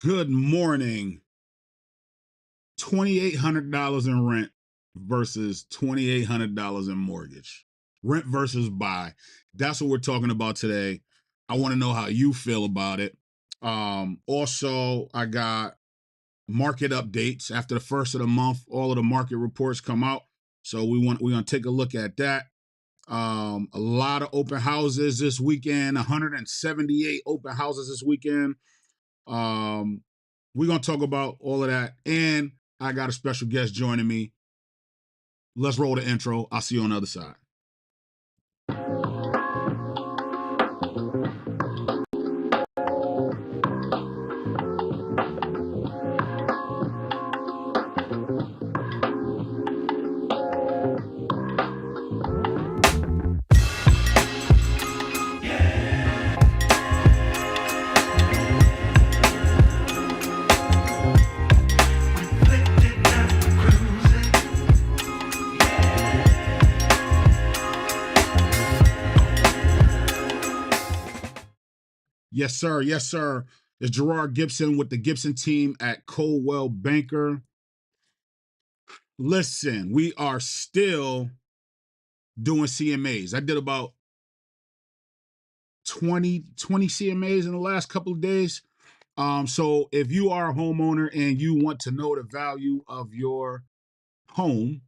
Good morning. $2,800 in rent versus $2,800 in mortgage. Rent versus buy. That's what we're talking about today. I want to know how you feel about it. Also, I got market updates after the first of the month. All of the market reports come out, so we're gonna take a look at that. A lot of open houses this weekend. 178 open houses this weekend. Um, we're gonna talk about all of that, and I got a special guest joining me. Let's roll the intro. I'll see you on the other side. Yes, sir. Yes, sir. It's Gerard Gibson with the Gibson team at Coldwell Banker. Listen, we are still doing CMAs. I did about 20 CMAs in the last couple of days. So if you are a homeowner and you want to know the value of your home,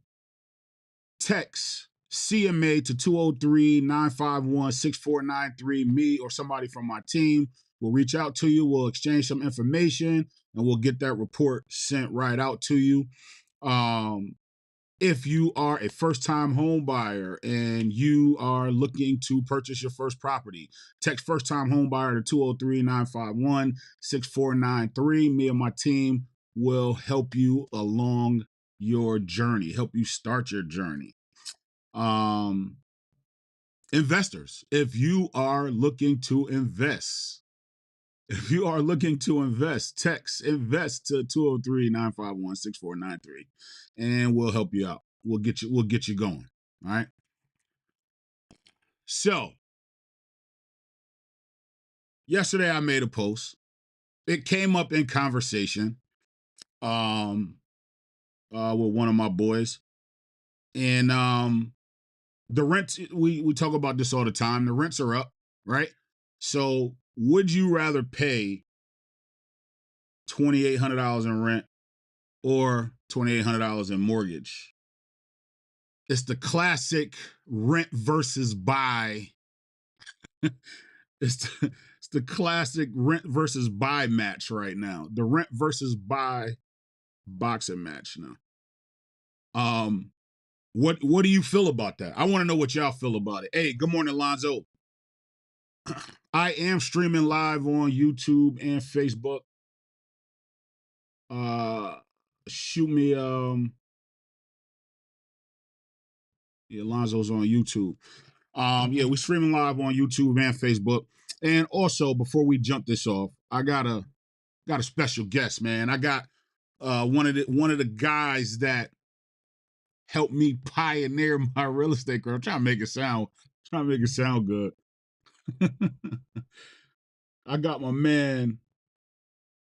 text CMA to 203-951-6493. Me or somebody from my team will reach out to you. We'll exchange some information and we'll get that report sent right out to you. If you are a first-time home buyer and you are looking to purchase your first property, text first-time home buyer to 203-951-6493. Me and my team will help you along your journey, help you start your journey. Investors, if you are looking to invest, text invest to 203-951-6493 and we'll help you out. We'll get you going. All right. So yesterday I made a post. It came up in conversation with one of my boys. And the rents, we talk about this all the time. The rents are up, right? So would you rather pay $2,800 in rent or $2,800 in mortgage? It's the classic rent versus buy. it's the classic rent versus buy match right now. The rent versus buy boxing match now. What do you feel about that? I want to know what y'all feel about it. Hey, good morning, Lonzo. I am streaming live on YouTube and Facebook. Shoot me yeah, Lonzo's on YouTube. Yeah, we're streaming live on YouTube and Facebook. And also, before we jump this off, I got a special guest, man. I got one of the guys that helped me pioneer my real estate career. I'm trying to make it sound good. I got my man,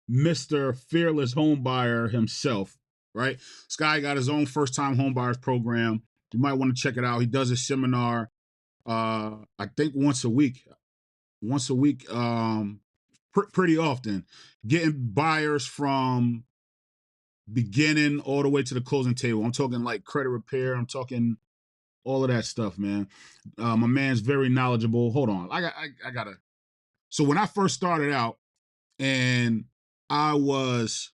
Mr. Fearless Homebuyer himself, right? This guy got his own first time homebuyers program. You might want to check it out. He does a seminar I think once a week, pretty often, getting buyers from beginning all the way to the closing table. I'm talking like credit repair. I'm talking all of that stuff, man. My man's very knowledgeable. Hold on, I gotta. So when I first started out, and I was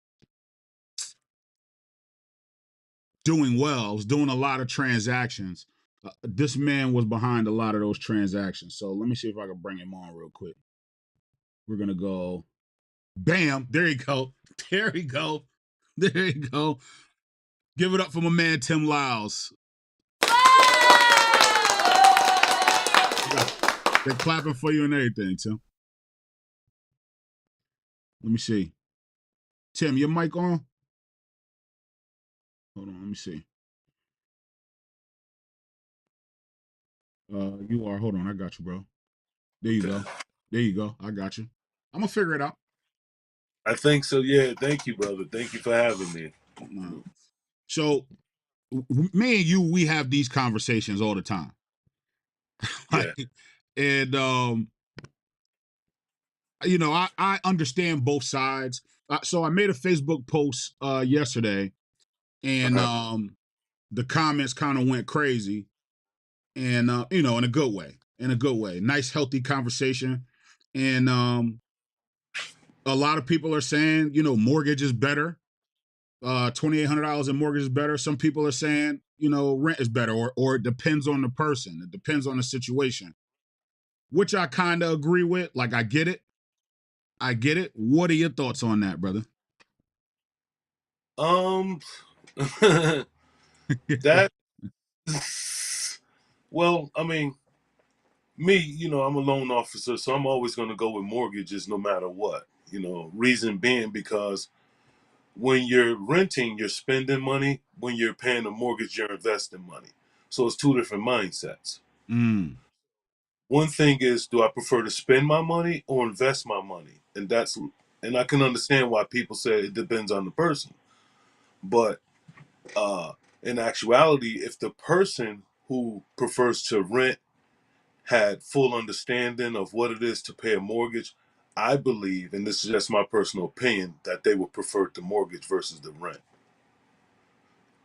doing well, I was doing a lot of transactions. This man was behind a lot of those transactions. So let me see if I can bring him on real quick. We're gonna go. Bam! There you go. There you go. There you go. Give it up for my man Tim Lyles. They're clapping for you and everything, Tim. Let me see. Tim, your mic on? Hold on, let me see. You are. Hold on, I got you, bro. There you go. There you go. I got you. I'm gonna figure it out. I think so. Yeah. Thank you, brother. Thank you for having me. So me and you, we have these conversations all the time. Yeah. And you know, I understand both sides. So I made a Facebook post yesterday, and Uh-huh. the comments kind of went crazy, and you know, in a good way, nice healthy conversation. And a lot of people are saying, you know, mortgage is better. $2,800 in mortgage is better. Some people are saying, you know, rent is better, or it depends on the person, it depends on the situation, which I kind of agree with. Like, I get it, what are your thoughts on that, brother? Um, that, well, I mean, me, I'm a loan officer, so I'm always going to go with mortgages no matter what. Reason being because when you're renting, you're spending money. When you're paying a mortgage, you're investing money. So it's two different mindsets. Mm. One thing is, do I prefer to spend my money or invest my money? And I can understand why people say it depends on the person. But uh, in actuality, if the person who prefers to rent had full understanding of what it is to pay a mortgage, I believe, and this is just my personal opinion, that they would prefer the mortgage versus the rent.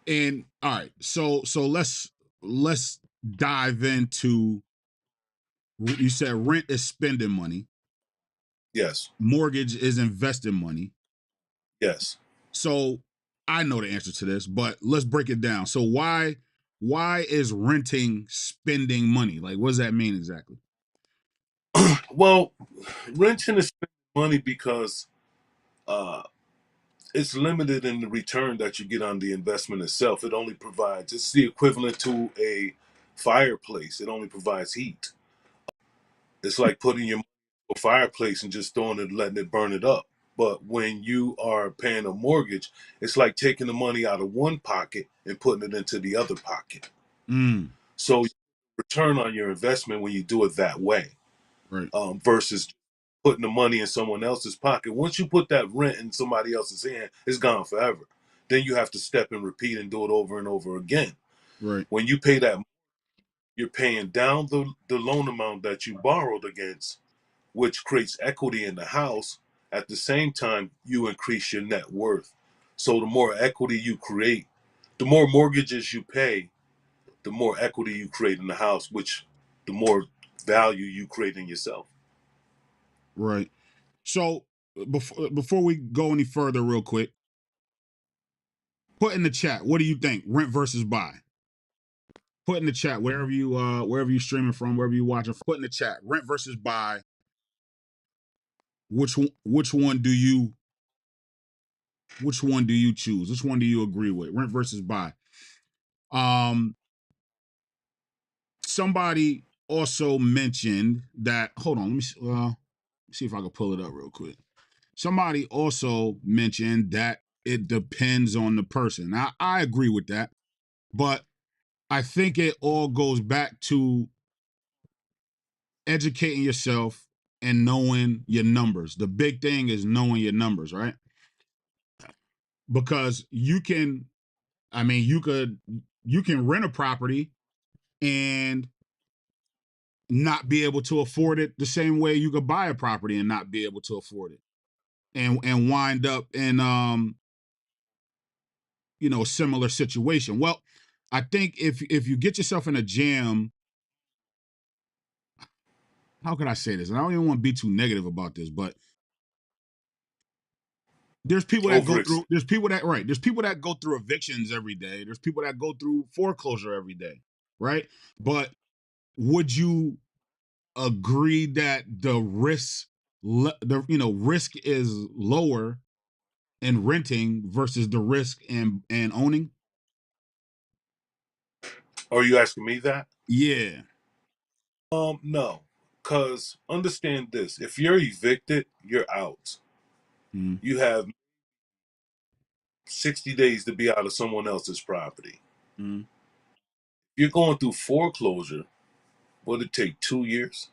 And all right, so let's dive into, you said rent is spending money, Yes, mortgage is investing money. yes. So I know the answer to this, but let's break it down. So why is renting spending money? Like, what does that mean exactly? Well, renting is spending money because uh, it's limited in the return that you get on the investment itself. It's the equivalent to a fireplace. It only provides heat. It's like putting your money in a fireplace and just throwing it, letting it burn it up. But when you are paying a mortgage, it's like taking the money out of one pocket and putting it into the other pocket. Mm, So you return on your investment when you do it that way, right, versus putting the money in someone else's pocket. Once you put that rent in somebody else's hand, it's gone forever. Then you have to step and repeat and do it over and over again. right, When you pay that, you're paying down the loan amount that you borrowed against, which creates equity in the house. At the same time, you increase your net worth. So the more equity you create, the more mortgages you pay, the more equity you create in the house, which the more value you create in yourself. right. So before we go any further, real quick, put in the chat, what do you think? Rent versus buy. Put in the chat wherever you streaming from, wherever you watching. Put in the chat, rent versus buy. Which one do you choose? Which one do you agree with? Rent versus buy. Um, somebody also mentioned that. Hold on, let me see if I can pull it up real quick. Somebody also mentioned that it depends on the person. I agree with that, but I think it all goes back to educating yourself and knowing your numbers. The big thing is knowing your numbers, right? Because I mean, you can rent a property and not be able to afford it the same way you could buy a property and not be able to afford it, and wind up in you know, a similar situation. Well, I think if you get yourself in a jam, how can I say this? And I don't even want to be too negative about this, but Over there's people that go through evictions every day. There's people that go through foreclosure every day, right? But would you agree that risk is lower in renting versus the risk and owning? Are you asking me that? Yeah. No. Cause understand this: if you're evicted, you're out. Mm, You have 60 days to be out of someone else's property. mm, You're going through foreclosure. Would it take 2 years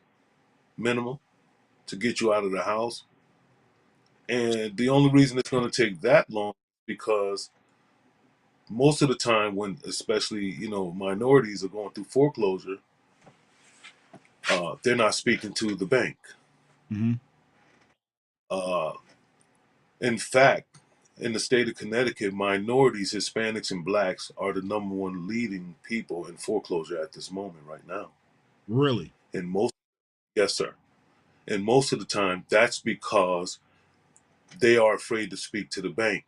minimum to get you out of the house? And the only reason it's going to take that long because most of the time when especially minorities are going through foreclosure, they're not speaking to the bank. Mm-hmm. Uh, in fact, in the state of Connecticut, minorities, Hispanics, and blacks are the number one leading people in foreclosure at this moment right now. Really? And most, yes, sir. And most of the time, that's because they are afraid to speak to the bank.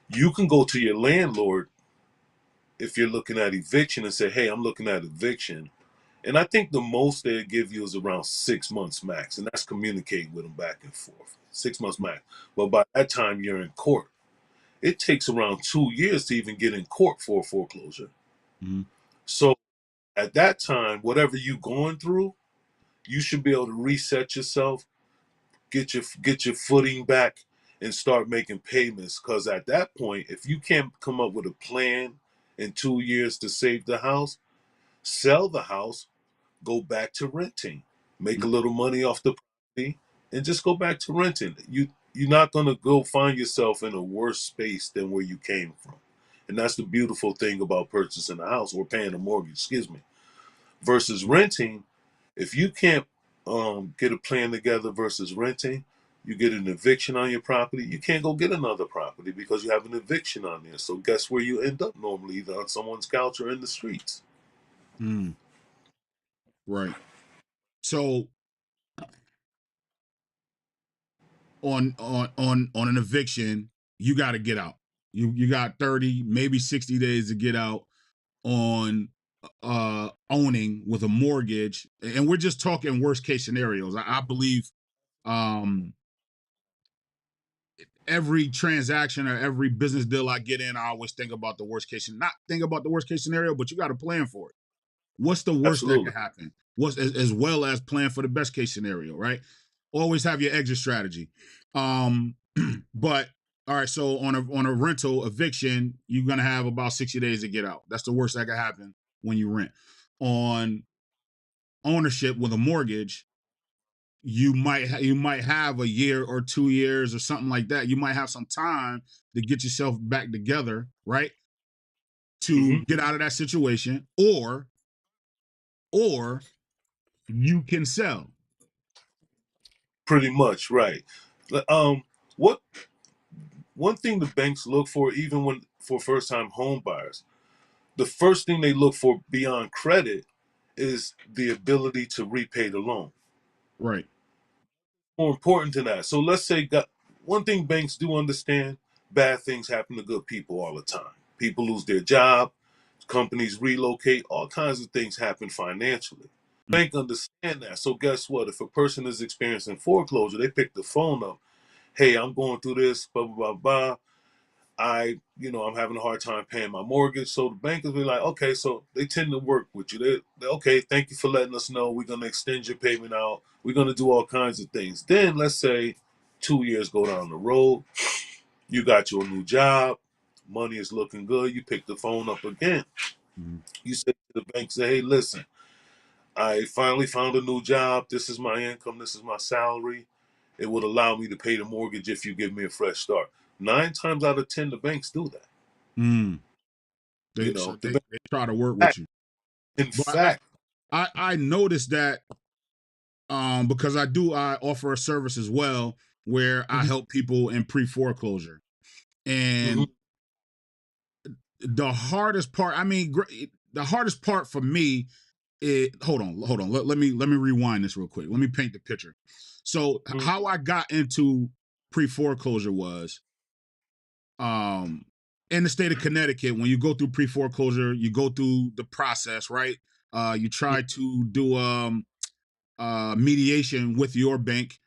You can go to your landlord if you're looking at eviction and say, "Hey, I'm looking at eviction." And I think the most they'll give you is around 6 months max, and that's communicating with them back and forth. 6 months max. But by that time, you're in court. It takes around 2 years to even get in court for a foreclosure. Mm-hmm. So at that time, whatever you're going through, you should be able to reset yourself, get your footing back, and start making payments. Because at that point, if you can't come up with a plan in 2 years to save the house, sell the house, go back to renting, make a little money off the property, and just go back to renting. You're not gonna go find yourself in a worse space than where you came from. And that's the beautiful thing about purchasing a house or paying a mortgage, excuse me, versus renting. If you can't get a plan together versus renting, you get an eviction on your property. You can't go get another property because you have an eviction on there. So guess where you end up normally, either on someone's couch or in the streets. Mm, right. So on an eviction, you got to get out. You got 30, maybe 60 days to get out on owning with a mortgage. And we're just talking worst case scenarios. I believe um every transaction or every business deal I get in, I always think about the worst case, not think about the worst case scenario, but you got to plan for it. What's the worst that Absolutely. could happen? What's as well as plan for the best case scenario, right? Always have your exit strategy. Um, but all right, so on a rental eviction, you're gonna have about 60 days to get out. That's the worst that could happen when you rent. On ownership with a mortgage, you might have a year or 2 years or something like that. You might have some time to get yourself back together, right? To Hmm. get out of that situation, or you can sell. Pretty much, right. What one thing the banks look for, even when for first time home buyers, the first thing they look for beyond credit is the ability to repay the loan. Right. More important than that. So let's say got one thing banks do understand: bad things happen to good people all the time. People lose their job, companies relocate, all kinds of things happen financially. Bank understand that. So guess what? If a person is experiencing foreclosure, they pick the phone up. Hey, I'm going through this, blah blah blah blah. I'm having a hard time paying my mortgage. So the bankers be like, okay, so they tend to work with you. Okay, thank you for letting us know. We're gonna extend your payment out. We're gonna do all kinds of things. Then let's say 2 years go down the road, you got your new job, money is looking good. You pick the phone up again. Mhm. You say to the bank, say, hey, listen, I finally found a new job. This is my income. This is my salary. It would allow me to pay the mortgage if you give me a fresh start. 9 times out of 10, the banks do that. Mm. You They so know, the bank, they try to work with you. in But fact, I noticed that because I offer a service as well where I mhm, help people in pre-foreclosure. mhm, And the hardest part, I mean, the hardest part for me hold on. Let me rewind this real quick. Let me paint the picture. So mhm, how I got into pre-foreclosure was um in the state of Connecticut, when you go through pre-foreclosure, you go through the process, right? You try to do mediation with your bank.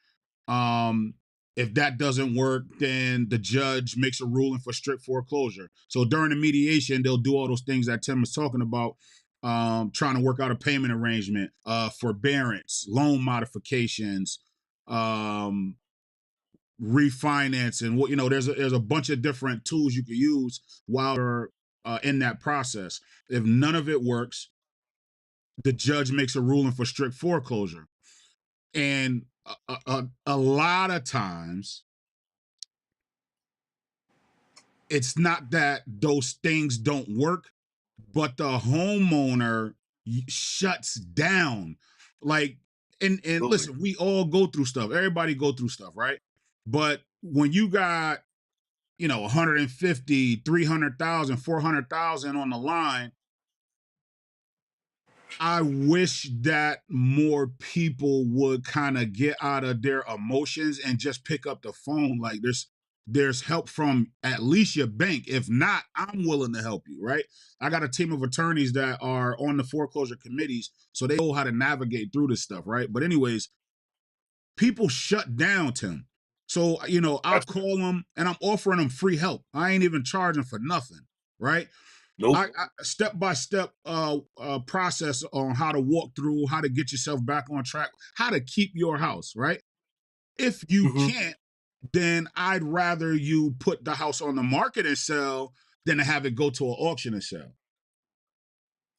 Um, if that doesn't work, then the judge makes a ruling for strict foreclosure. So during the mediation, they'll do all those things that Tim was talking about, trying to work out a payment arrangement, forbearance, loan modifications, um, refinance, and what there's a bunch of different tools you can use while you're in that process. If none of it works, the judge makes a ruling for strict foreclosure. And a lot of times it's not that those things don't work, but the homeowner shuts down. Like, and Absolutely. listen, we all go through stuff. Everybody go through stuff, right? But when you got, 150, 300,000, 400,000 on the line, I wish that more people would kind of get out of their emotions and just pick up the phone. Like, there's help from at least your bank. If not, I'm willing to help you, right? I got a team of attorneys that are on the foreclosure committees, so they know how to navigate through this stuff, right? But anyways, people shut down, Tim. So, I'll Absolutely. call them and I'm offering them free help. I ain't even charging for nothing, right? Nope. I step by step process on how to walk through, how to get yourself back on track, how to keep your house, right? If you Hmm. can't, then I'd rather you put the house on the market and sell than to have it go to an auction and sell.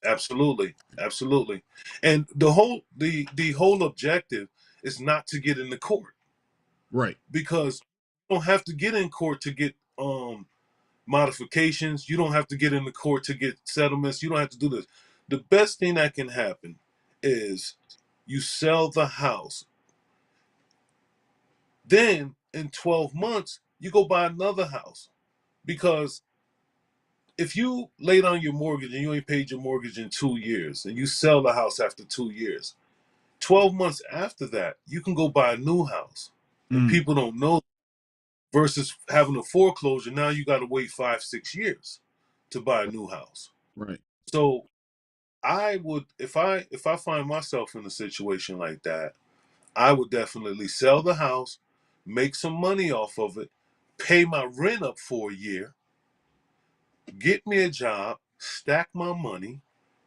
Absolutely. Absolutely. And the whole objective is not to get into court, Right. because you don't have to get in court to get modifications. You don't have to get into court to get settlements. You don't have to do this. The best thing that can happen is you sell the house. Then in 12 months, you go buy another house. Because if you laid on your mortgage and you ain't paid your mortgage in 2 years and you sell the house after 2 years, 12 months after that, you can go buy a new house. And Mm, people don't know, versus having a foreclosure. Now you got to wait 5, 6 years to buy a new house. right. So I would, if I find myself in a situation like that, I would definitely sell the house, make some money off of it, pay my rent up for a year, get me a job, stack my money,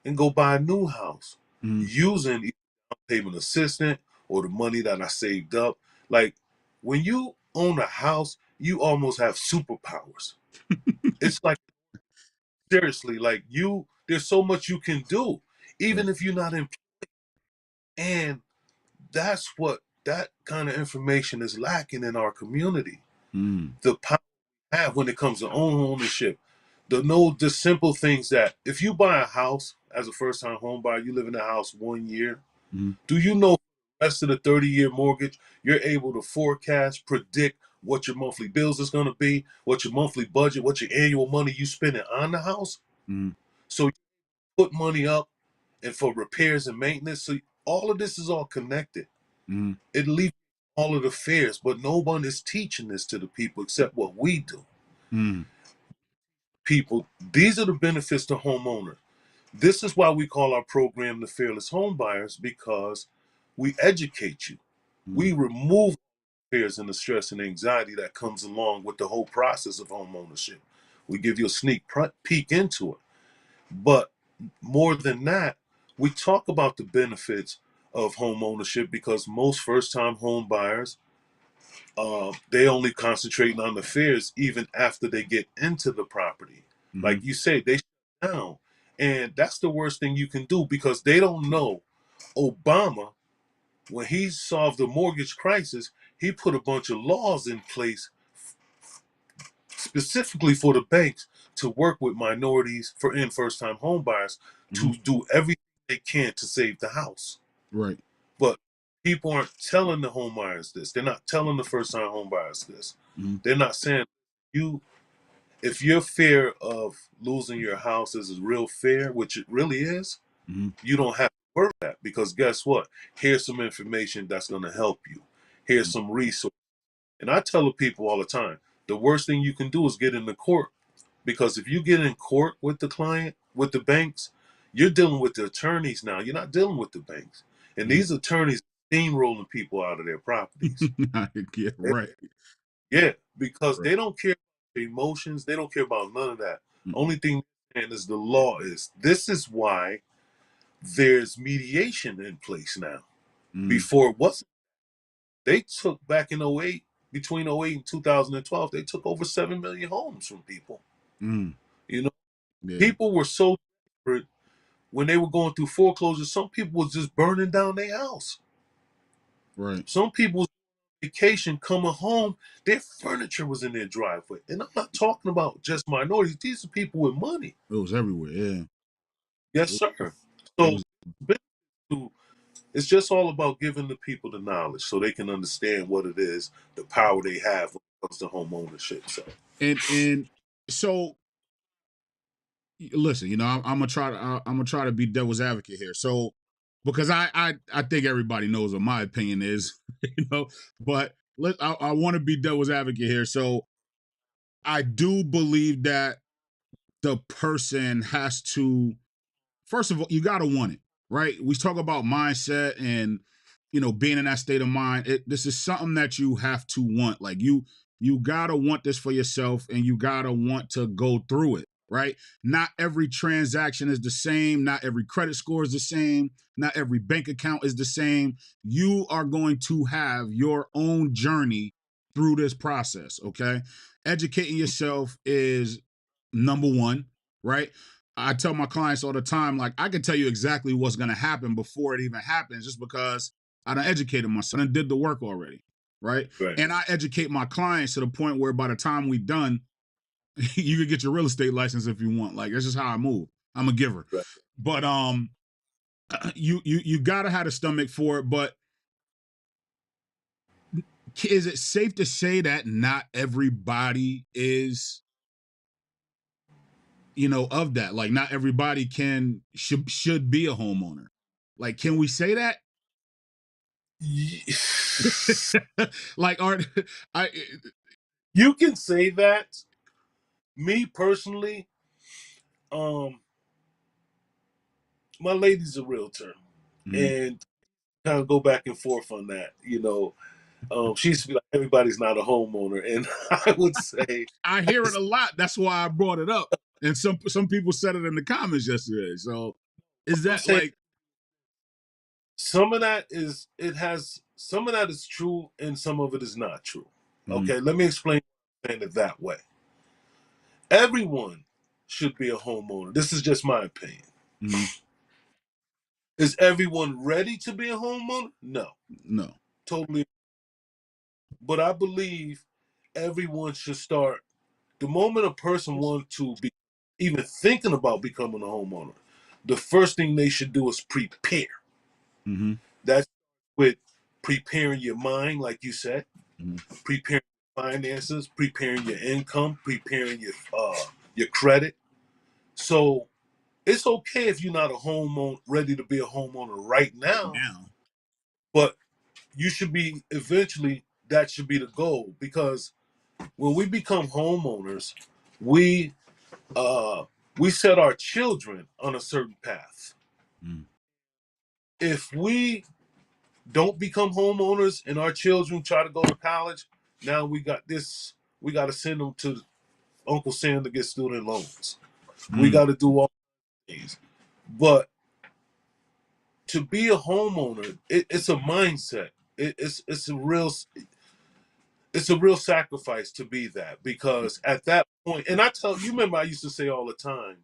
and go buy a new house Mm. using either payment assistant or the money that I saved up. Like, when you own a house, you almost have superpowers. It's like, seriously, like, there's so much you can do, Right. even if you're not in. And that's what that kind of information is lacking in our community. Mm, The power we have when it comes to own ownership. The simple things that if you buy a house as a first time home buyer, you live in a house 1 year. mm, Do you know the rest of the 30-year mortgage, you're able to forecast, predict what your monthly bills is going to be, what your monthly budget, what your annual money you spending on the house? mm, So you put money up and for repairs and maintenance. So all of this is all connected. mm, It leaves all of the fears, but no one is teaching this to the people except what we do. mm, People, these are the benefits to homeowners. This is why we call our program the Fearless Home Buyers, because we educate you. mm, We remove fears and the stress and anxiety that comes along with the whole process of home ownership. We give you a sneak peek into it. But more than that, we talk about the benefits of home ownership, because most first time home buyers, they only concentrating on the fears even after they get into the property. mm, Like you say, they shut down. And that's the worst thing you can do, because they don't know Obama, when he solved the mortgage crisis, he put a bunch of laws in place specifically for the banks to work with minorities for in first time home buyers to mm, do everything they can to save the house. right. But people aren't telling the home buyers this. They're not telling the first time home buyers this. Mm, They're not saying, you if your fear of losing your house is a real fear, which it really is, mm, you don't have to worry that, because guess what? Here's some information that's going to help you. Here's mm, some resources. And I tell the people all the time, the worst thing you can do is get into court, because if you get in court with the client, with the banks, you're dealing with the attorneys now. You're not dealing with the banks. And mm. these attorneys steamrolling people out of their properties. Yeah, right. Yeah, because Right. they don't care about the emotions. They don't care about none of that. Mm, Only thing and is the law is. This is why there's mediation in place now. mm, Before it wasn't. They took back in '08, between '08 and 2012, they took over 7 million homes from people. mm. You know, Yeah, people were so desperate when they were going through foreclosure. Some people was just burning down their house. right. Some people vacation, coming home, their furniture was in their driveway. And I'm not talking about just minorities. These are people with money. It was everywhere. Yeah. Yes, It, sir. it So was. it's just all about giving the people the knowledge so they can understand what it is, the power they have when it comes to home ownership. So And so listen, I'm gonna try to I'm gonna try to be devil's advocate here. So because I think everybody knows what my opinion is, but I want to be devil's advocate here. So I do believe that the person has to, first of all, you got to want it, right? We talk about mindset and being in that state of mind. This is something that you have to want. Like you got to want this for yourself, and you got to want to go through it, right? Not every transaction is the same, not every credit score is the same, not every bank account is the same. You are going to have your own journey through this process, okay? Educating yourself is number 1, right? I tell my clients all the time, like, I can tell you exactly what's going to happen before it even happens, just because I done educated myself and did the work already, right? right, And I educate my clients to the point where by the time we done, you can get your real estate license if you want. Like, that's just how I move. I'm a giver. right. But you gotta have a stomach for it. But is it safe to say that not everybody is of that? Like, not everybody should be a homeowner. Like, can we say that? Like, art, I You can say that. Me personally, um, my lady's a realtor, mm, and kind of go back and forth on that. She used to be like, everybody's not a homeowner, and I would say, I hear it a lot. That's why I brought it up. And some people said it in the comments yesterday. So is I'm that saying like some of that is it has some of that is true, and some of it is not true. mm, Okay, let me explain it that way. Everyone should be a homeowner. This is just my opinion. mm, Is everyone ready to be a homeowner? No, no. totally. But I believe everyone should start the moment a person wants to be even thinking about becoming a homeowner. The first thing they should do is prepare. Mm-hmm, That's with preparing your mind, like you said, mm-hmm, preparing your finances, preparing your income, preparing your credit. So it's okay if you're not a homeowner ready to be a homeowner right right now, now. but you should be eventually. That should be the goal, because when we become homeowners, we uh, we set our children on a certain path. Mm, If we don't become homeowners and our children try to go to college, now we got this. We got to send them to Uncle Sam to get student loans. We mm. got to do all things. But to be a homeowner, it's a mindset. It's a real sacrifice to be that, because at that point, and I tell you, remember I used to say all the time,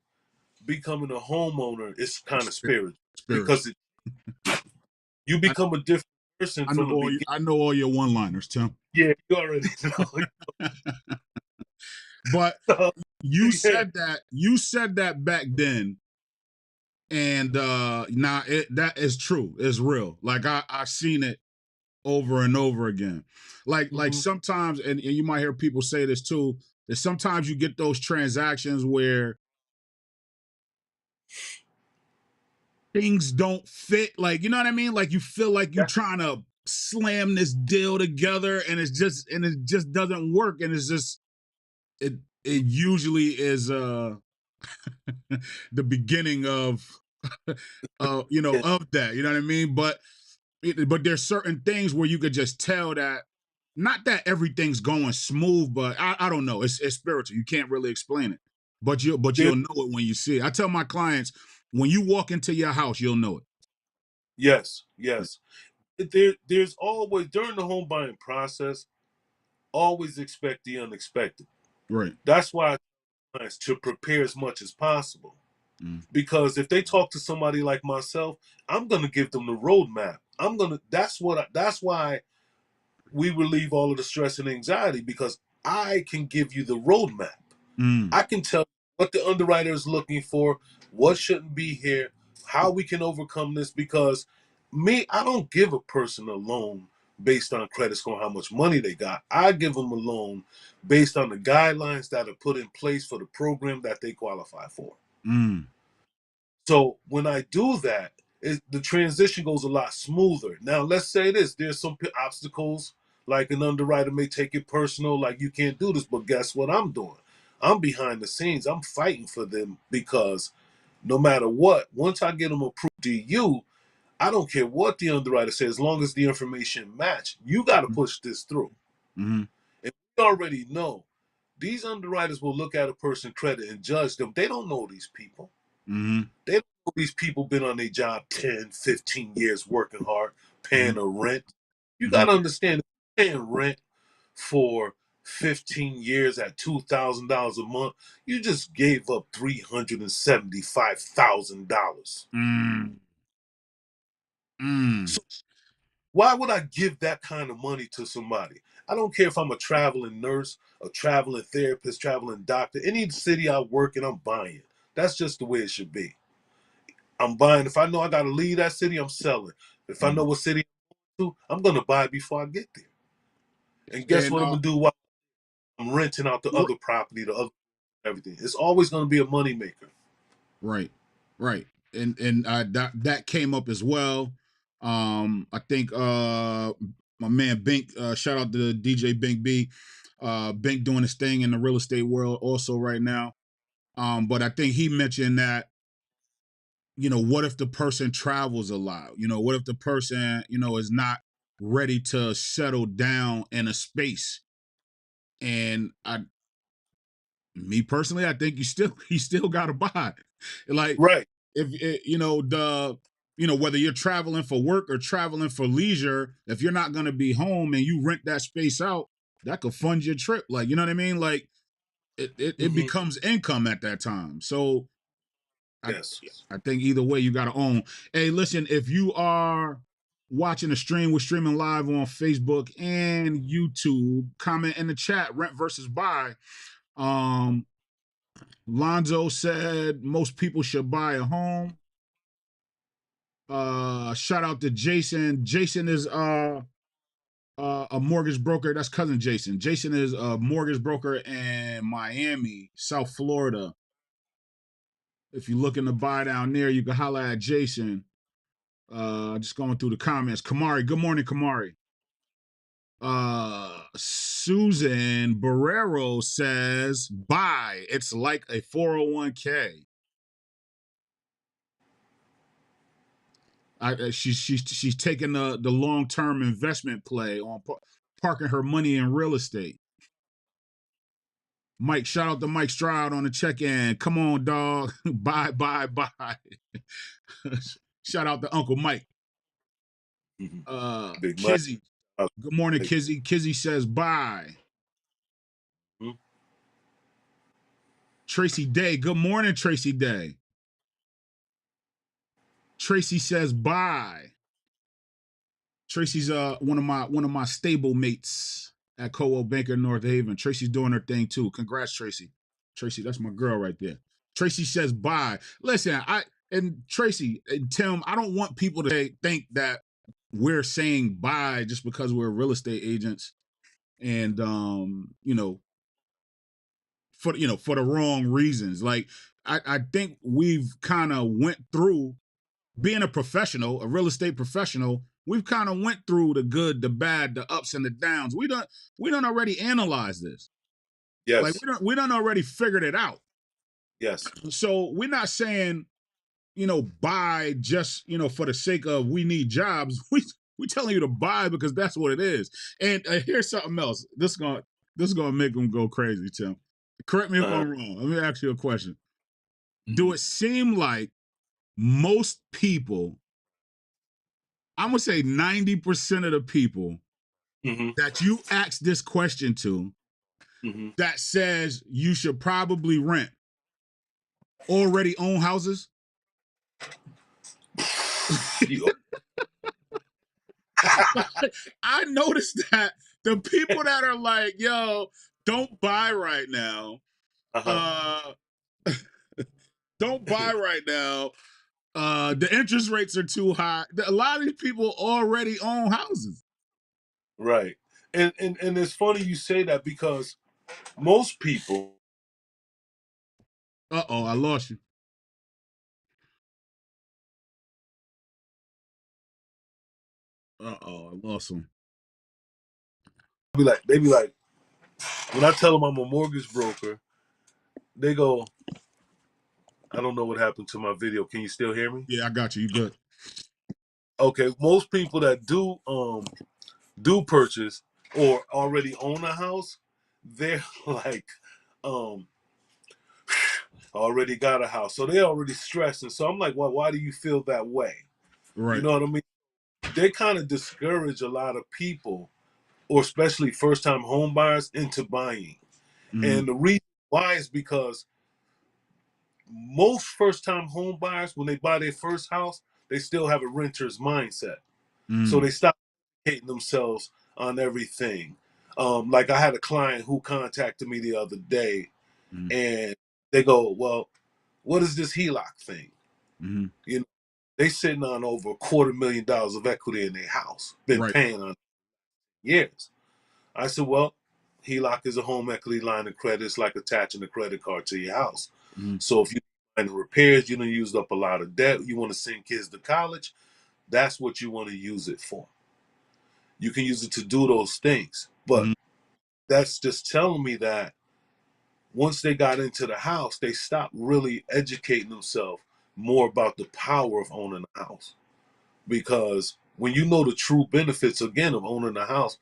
becoming a homeowner is kind of spiritual, Spiritual. because you I, become a different person I know from the all beginning. I know all your one-liners, Tim. Yeah, you already know. But So, yeah, you said that back then, and now that is true. It's real. Like, I seen it over and over again. Like mhm, sometimes, and you might hear people say this too, that sometimes you get those transactions where things don't fit. Like, you know what I mean? Like, you feel like you yeah, trying to slam this deal together, and it just doesn't work. And it's just it usually is the beginning of yeah, of that. You know what I mean? But there's certain things where you could just tell that, not that everything's going smooth, but I don't know. It's spiritual. You can't really explain it, there- you'll know it when you see it. I tell my clients, when you walk into your house, you'll know it. yes, yes. There's always, during the home buying process, always expect the unexpected. Right. That's why I tell clients to prepare as much as possible. Mm, Because if they talk to somebody like myself, I'm gonna give them the roadmap. I'm gonna. That's why we relieve all of the stress and anxiety because I can give you the roadmap. Mm, I can tell you what the underwriter is looking for, what shouldn't be here, how we can overcome this. Because me, I don't give a person a loan based on credit score and how much money they got. I give them a loan based on the guidelines that are put in place for the program that they qualify for. mm, So when I do that, the transition goes a lot smoother. Now, let's say this: there's some obstacles, like an underwriter may take it personal, like you can't do this. But guess what I'm doing? I'm behind the scenes. I'm fighting for them because no matter what, once I get them approved DU, I don't care what the underwriter says, as long as the information match. You got to push this through. mm, And we already know these underwriters will look at a person's credit and judge them. They don't know these people. mm, They don't know these people been on their job 10, 15 years working hard, paying mm, a rent. You got mm, to understand, paying rent for 15 years at $2,000 a month, you just gave up $375,000. mm, mm, So why would I give that kind of money to somebody? I don't care if I'm a traveling nurse, a traveling therapist, traveling doctor. Any city I work in, I'm buying. That's just the way it should be. I'm buying. If I know I got to leave that city, I'm selling. If I know mm. what city I'm gonna buy before I get there. And guess And what I'm gonna do while I'm renting out the other property, the other everything. It's always gonna be a moneymaker. right, right, and that came up as well. I think my man Bink, shout out to DJ Bink B, Bink doing his thing in the real estate world also right now. But I think he mentioned that, what if the person travels a lot? What if the person, is not ready to settle down in a space? And me personally, I think you still got to buy. Like, Right. if whether you're traveling for work or traveling for leisure, if you're not going to be home and you rent that space out, that could fund your trip. Like, you know what I mean? Like, it Hmm. becomes income at that time. So I Yes. I think either way you got to own. Hey, listen, if you are watching the stream, we're streaming live on Facebook and YouTube. Comment in the chat, rent versus buy. Um, Lonzo said most people should buy a home. Shout out to Jason. Jason is a mortgage broker. That's cousin Jason. Jason is a mortgage broker in Miami, South Florida. If you're looking to buy down there, you can holler at Jason. Just going through the comments. Kamari, good morning, Kamari. Susan Barrero says, buy. It's like a 401k. She's taking the long-term investment play on parking her money in real estate. Mike, shout out to Mike Stroud on the check-in. Come on, dog. Bye. Shout out to Uncle Mike. Hmm. Big Mike. Kizzy. Good morning, Kizzy. Kizzy says bye. Hmm. Tracy Day. Good morning, Tracy Day. Tracy says bye. Tracy's one of my stable mates at Coldwell Banker North Haven. Tracy's doing her thing too. Congrats, Tracy. Tracy, that's my girl right there. Tracy says bye. Listen, Tracy and Tim, I don't want people to think that we're saying bye just because we're real estate agents and for the wrong reasons. Like I think we've kind of went through being a professional, a real estate professional. We've kind of went through the good, the bad, the ups and the downs. We don't already analyze this. Like Yes. we don't already figured it out. Yes. So we're not saying, buy just, for the sake of we need jobs. We telling you to buy because that's what it is. And here's something else. This is gonna make them go crazy, Tim. Correct me if Uh-huh. I'm wrong. Let me ask you a question. Do Hmm. it seem like most people, I'm gonna say 90% of the people Hmm. that you ask this question to Hmm. that says you should probably rent already own houses? You, I noticed that the people that are like, yo, don't buy right now, Uh-huh. uh, don't buy right now. The interest rates are too high. A lot of these people already own houses. Right. And it's funny you say that because most people, Uh-oh, I lost you. Uh-oh, I lost him. they be like, when I tell them I'm a mortgage broker, they go, I don't know what happened to my video. Can you still hear me? Yeah, I got you. You good. Okay. Most people that do purchase or already own a house, they're like, um, already got a house. So they already stressed. And so I'm like, well, why do you feel that way? You Right. know what I mean? They kind of discourage a lot of people, or especially first time home buyers, into buying. Mm-hmm. And the reason why is because most first time home buyers, when they buy their first house, they still have a renter's mindset. So Mm-hmm. they stop educating themselves on everything. Like I had a client who contacted me the other day and they go, well, what is this HELOC thing? Mm-hmm. You know, they sitting on over $250,000 of equity in their house, been Right. paying on years. I said, well, HELOC is a home equity line of credit. It's like attaching a credit card to your house. Mm-hmm. So if you find repairs, you done used up a lot of debt, you want to send kids to college, that's what you want to use it for. You can use it to do those things. But Mm-hmm. that's just telling me that once they got into the house, they stopped really educating themselves more about the power of owning a house. Because when you know the true benefits again of owning a house,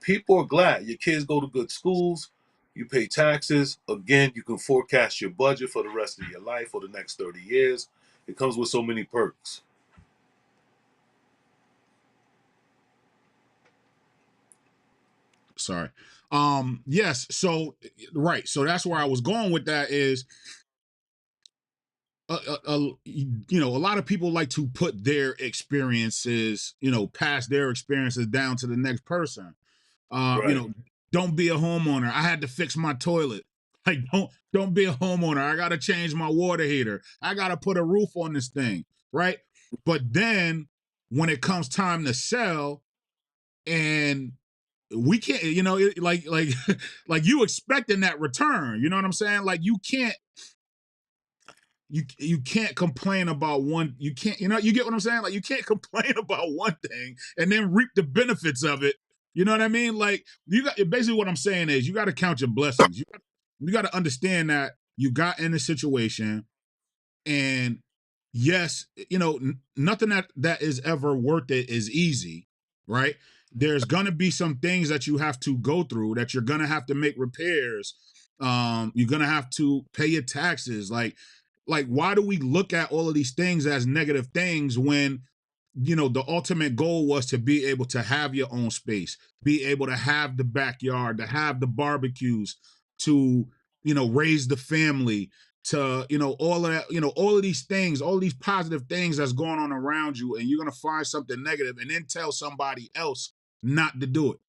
people are glad. Your kids go to good schools, you pay taxes. Again, you can forecast your budget for the rest of your life for the next 30 years. It comes with so many perks. Sorry. Yes. So right. So that's where I was going with that is a lot of people like to put their experiences, pass their experiences down to the next person. uh you Right. know don't be a homeowner. I had to fix my toilet. Like, don't be a homeowner. I gotta change my water heater. I gotta put a roof on this thing, right? But then when it comes time to sell, and we can't, like like you expecting that return, you know what I'm saying? Like, you can't complain about one. You can't, you get what I'm saying? Like, you can't complain about one thing and then reap the benefits of it. You know what I mean? Like, you got, basically what I'm saying is, you got to count your blessings. You got to understand that you got in a situation, and yes, nothing that is ever worth it is easy, right? There's gonna be some things that you have to go through, that you're gonna have to make repairs. You're gonna have to pay your taxes. Like, why do we look at all of these things as negative things when the ultimate goal was to be able to have your own space, be able to have the backyard, to have the barbecues, to raise the family, to all of that, all of these things, all of these positive things that's going on around you, and you're going to find something negative and then tell somebody else not to do it.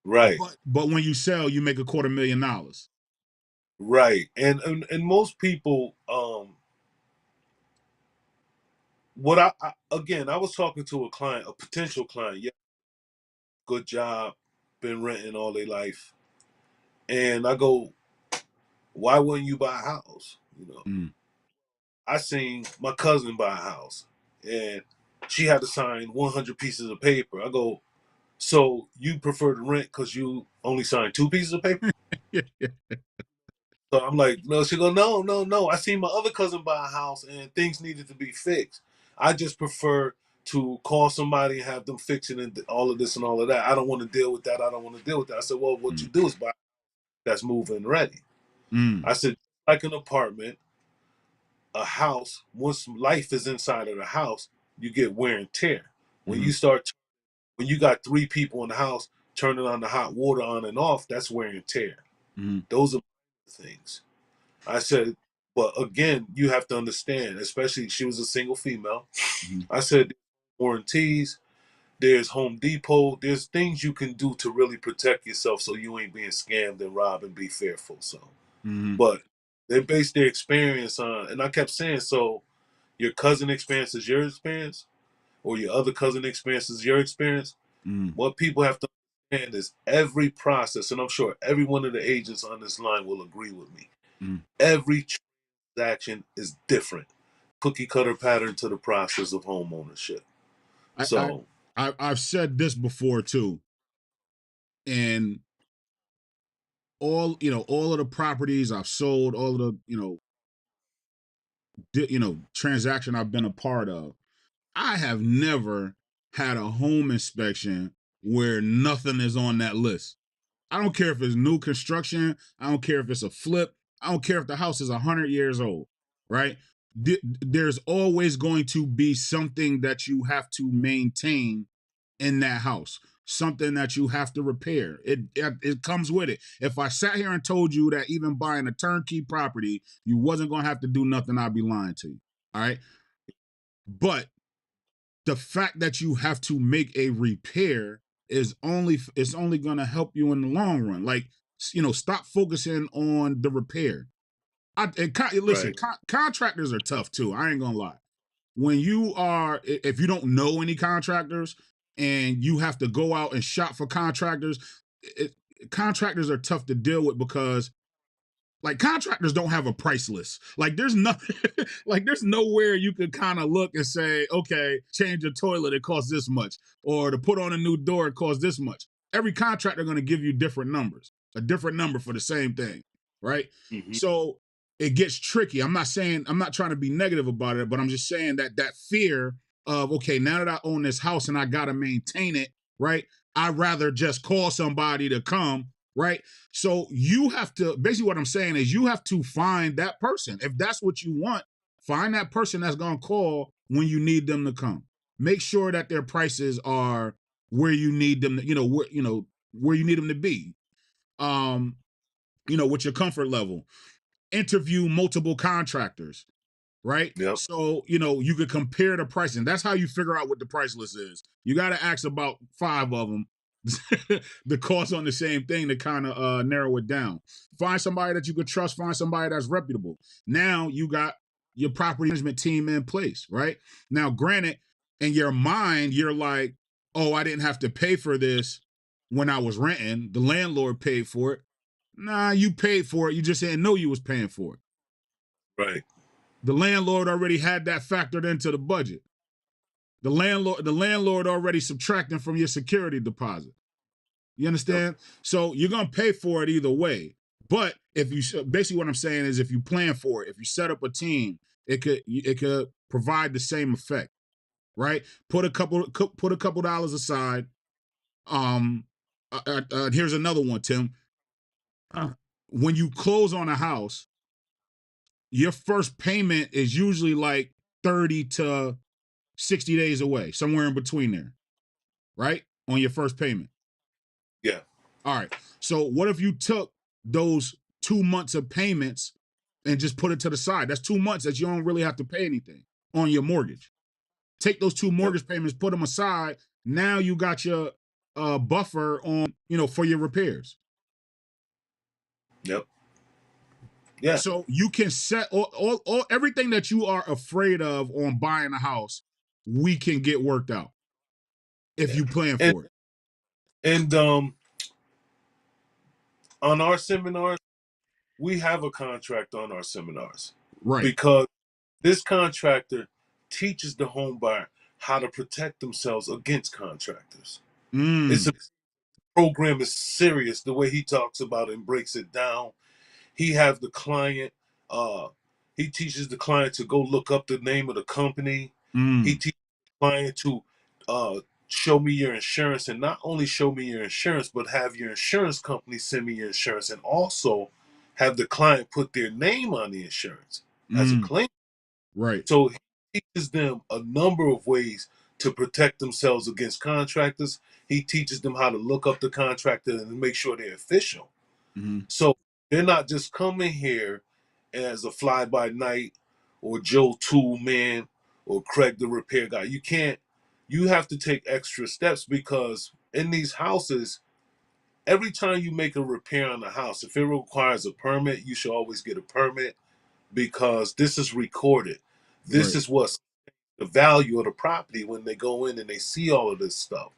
Right. But when you sell, you make $250,000. Right. And most people, what I again, I was talking to a client, a potential client, yeah, good job, been renting all their life. And I go, why wouldn't you buy a house? Mm, I seen my cousin buy a house and she had to sign 100 pieces of paper. I go, so you prefer to rent because you only signed 2 pieces of paper? So I'm like, no. She go, no, no, no. I seen my other cousin buy a house and things needed to be fixed. I just prefer to call somebody and have them fix it and all of this and all of that. I don't want to deal with that. I don't want to deal with that. I said, well, what you mm, do is buy that's moving ready. mm, I said, like an apartment, a house, once life is inside of the house, you get wear and tear. When mm, you start, when you got 3 people in the house turning on the hot water on and off, that's wear and tear. mm, Those are things. I said, but again, you have to understand, especially she was a single female. mm, I said, warranties. There's Home Depot. There's things you can do to really protect yourself so you ain't being scammed and robbed and be fearful. So, Mm-hmm. but they base their experience on, and I kept saying, so your cousin experience is your experience, or your other cousin experience is your experience. Mm-hmm. What people have to understand is every process, and I'm sure every one of the agents on this line will agree with me. Mm-hmm. Every transaction is different, cookie cutter pattern to the process of home ownership. I, I So, I've said this before too, and all of the properties I've sold, all of the transaction I've been a part of, I have never had a home inspection where nothing is on that list. I don't care if it's new construction. I don't care if it's a flip. I don't care if the house is 100 years old, right? There's always going to be something that you have to maintain in that house, something that you have to repair. It comes with it. If I sat here and told you that even buying a turnkey property, you wasn't going to have to do nothing, I'd be lying to you. All right. But the fact that you have to make a repair is only going to help you in the long run. Like, stop focusing on the repair. Listen, right, contractors are tough too. I ain't gonna lie. When you are, if you don't know any contractors and you have to go out and shop for contractors, it, contractors are tough to deal with because like contractors don't have a price list. Like there's nothing like there's nowhere you could kind of look and say, okay, change a toilet, it costs this much, or to put on a new door, it costs this much. Every contractor gonna give you different numbers, a different number for the same thing, right? hmm So it gets tricky. I'm not trying to be negative about it, but I'm just saying that that fear of, okay, now that I own this house and I gotta maintain it, right? I'd rather just call somebody to come, right? So you have to, basically what I'm saying is you have to find that person. If that's what you want, find that person that's going to call when you need them to come. Make sure that their prices are where you need them to, where you need them to be. Um, with your comfort level. Interview multiple contractors, right? yep, So, you could compare the pricing. That's how you figure out what the price list is. You got to ask about 5 of them the cost on the same thing to kind of narrow it down. Find somebody that you could trust, find somebody that's reputable. Now you got your property management team in place, right? Now, granted, in your mind, you're like, oh, I didn't have to pay for this when I was renting. The landlord paid for it. Nah, you paid for it. You just didn't know you was paying for it. right, The landlord already had that factored into the budget. The landlord already subtracting from your security deposit. You yep, understand? So you're gonna pay for it either way. But if you basically what I'm saying is if you plan for it, if you set up a team, it could provide the same effect, right? Put a couple dollars aside. Um, Here's another one, Tim. Uh, when you close on a house, your first payment is usually like 30 to 60 days away, somewhere in between there, right? On your first payment. yeah, All right. So what if you took those 2 months of payments and just put it to the side? That's 2 months that you don't really have to pay anything on your mortgage. Take those two yep, mortgage payments, put them aside. Now you got your buffer on, for your repairs. yep, yeah, So you can set all everything that you are afraid of on buying a house, we can get worked out if yeah. you plan And for it. and on our seminars, we have a contract on our seminars Right. because this contractor teaches the home buyer how to protect themselves against contractors. It's Mm. a program is serious the way he talks about it and breaks it down. He has the client uh he teaches the client to go look up the name of the company. He Mm. teaches the client to uh show me your insurance, and not only show me your insurance but have your insurance company send me your insurance, and also have the client put their name on the insurance as a Mm. claim. Right. So he teaches them a number of ways to protect themselves against contractors. He teaches them how to look up the contractor and make sure they're official. Mm. So they're not just coming here as a fly by night or Joe Tool Man or Craig the repair guy. You can't. you have to take extra steps because in these houses, every time you make a repair on the house, if it requires a permit, you should always get a permit because this is recorded. This Right. is what's the value of the property when they go in and they see all of this stuff.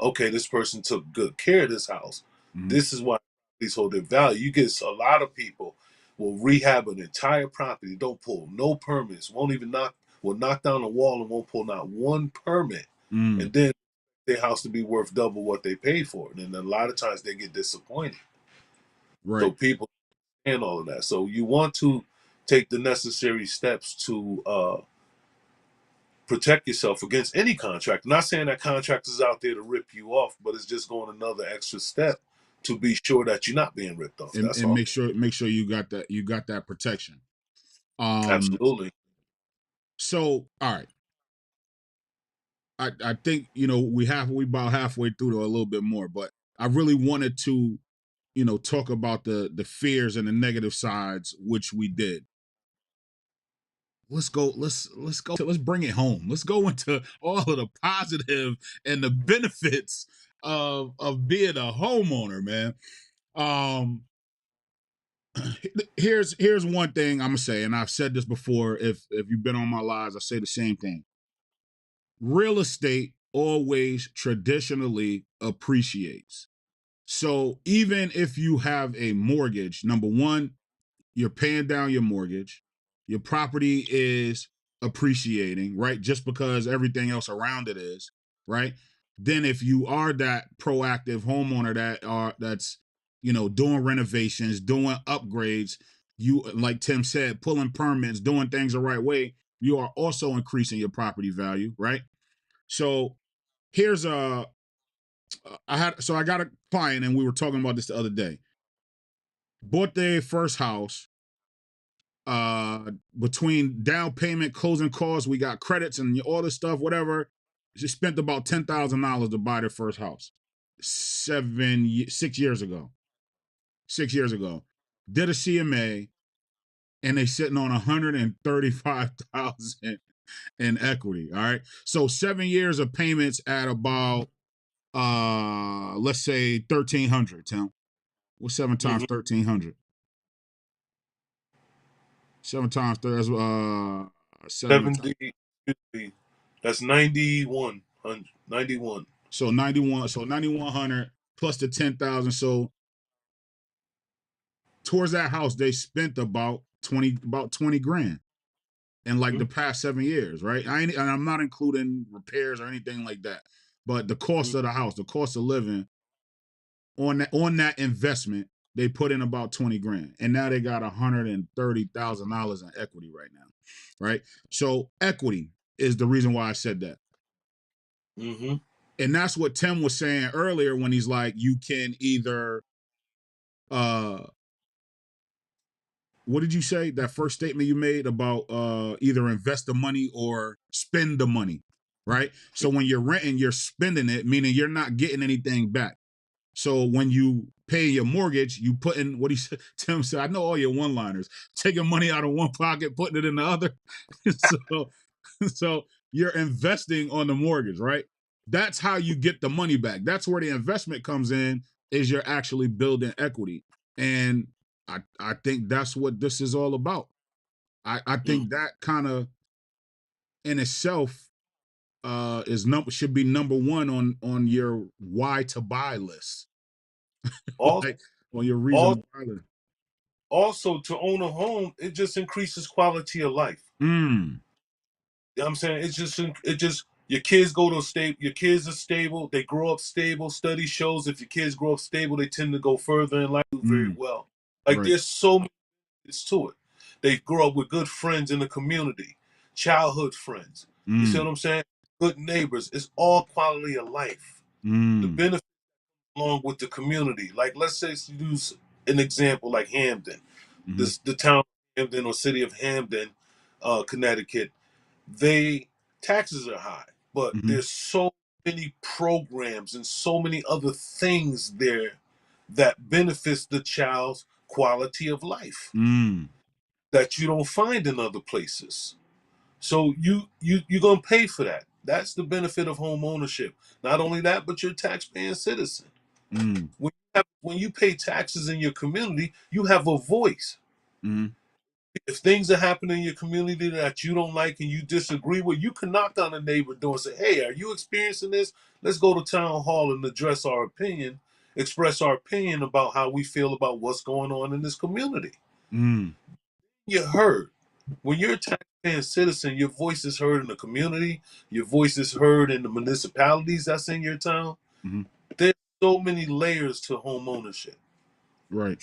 Okay, this person took good care of this house. Mm-hmm. This is why these hold their value. You get a lot of people will rehab an entire property, don't pull no permits, won't even will knock down a wall and won't pull not one permit. Mm. And then their house to be worth double what they paid for it. And a lot of times they get disappointed. So Right. people and all of that. So you want to take the necessary steps to protect yourself against any contract. Not saying that contractors out there to rip you off, but it's just going another extra step to be sure that you're not being ripped off. That's And all. make sure you got that protection. Absolutely. So all right. I think, we about halfway through to a little bit more, but I really wanted to, talk about the fears and the negative sides, which we did. Let's bring it home. Let's go into all of the positive and the benefits of being a homeowner, man. Um here's one thing I'm gonna say, and I've said this before. If you've been on my lives, I say the same thing. Real estate always traditionally appreciates. So even if you have a mortgage, number one, you're paying down your mortgage, your property is appreciating, right? Just because everything else around it is, right? Then if you are that proactive homeowner that's doing renovations, doing upgrades, you, like Tim said, pulling permits, doing things the right way, you are also increasing your property value, right? So here's a I got a client, and we were talking about this the other day. Bought their first house. Between down payment, closing costs, we got credits and all this stuff, whatever. She spent about $10,000 to buy their first house. 6 years ago. 6 years ago. Did a CMA, and they sitting on 135,000 in equity. All right. So 7 years of payments at about let's say 1,300, Tim. What's 7 times Mm-hmm. 1,300? 7 times 30, that's 70 times. 70, that's 9100. 91. So 91, so 9,100 plus the 10,000. So towards that house, they spent about 20 grand in like Mm-hmm. the past 7 years, right? And I'm not including repairs or anything like that. But the cost of the house, the cost of living on that investment, they put in about 20 grand. And now they got $130,000 in equity right now. Right. So equity is the reason why I said that. Mm-hmm. And that's what Tim was saying earlier when he's like, you can either uh what did you say? That first statement you made about either invest the money or spend the money, right? So when you're renting, you're spending it, meaning you're not getting anything back. So when you pay your mortgage, you put in what he said. Tim said, I know all your one-liners. Taking money out of one pocket, putting it in the other. so so you're investing on the mortgage, right? That's how you get the money back. That's where the investment comes in, is you're actually building equity. And I think that's what this is all about. I Mm-hmm. think that kind of in itself should be number one on your why to buy list. Also, Like on your reason to buy list. also, to own a home, it just increases quality of life. Mm, You know what I'm saying? It just your kids go to stable. Your kids are stable. They grow up stable. Study shows if your kids grow up stable, they tend to go further in life, do very mm, well. Like right. there's so much to it. They grow up with good friends in the community, childhood friends. You see what Mm, I'm saying? Good neighbors. It's all quality of life. The mm, benefit along with the community. Like let's say use an example like Hamden, mm-hmm, this the town of Hamden or city of Hamden, Connecticut. They taxes are high, but mm-hmm, there's so many programs and so many other things there that benefits the child's quality of life mm, that you don't find in other places. So you're gonna pay for that. That's the benefit of home ownership. Not only that, but you're a tax-paying citizen. Mm. When you pay taxes in your community, you have a voice. Mm. If things are happening in your community that you don't like and you disagree with, you can knock on a neighbor door and say, "Hey, are you experiencing this? Let's go to town hall and address our opinion, express our opinion about how we feel about what's going on in this community." Mm. You're heard. When you're a taxpaying citizen, your voice is heard in the community, your voice is heard in the municipalities that's in your town. Mm-hmm. There's so many layers to home ownership. Right.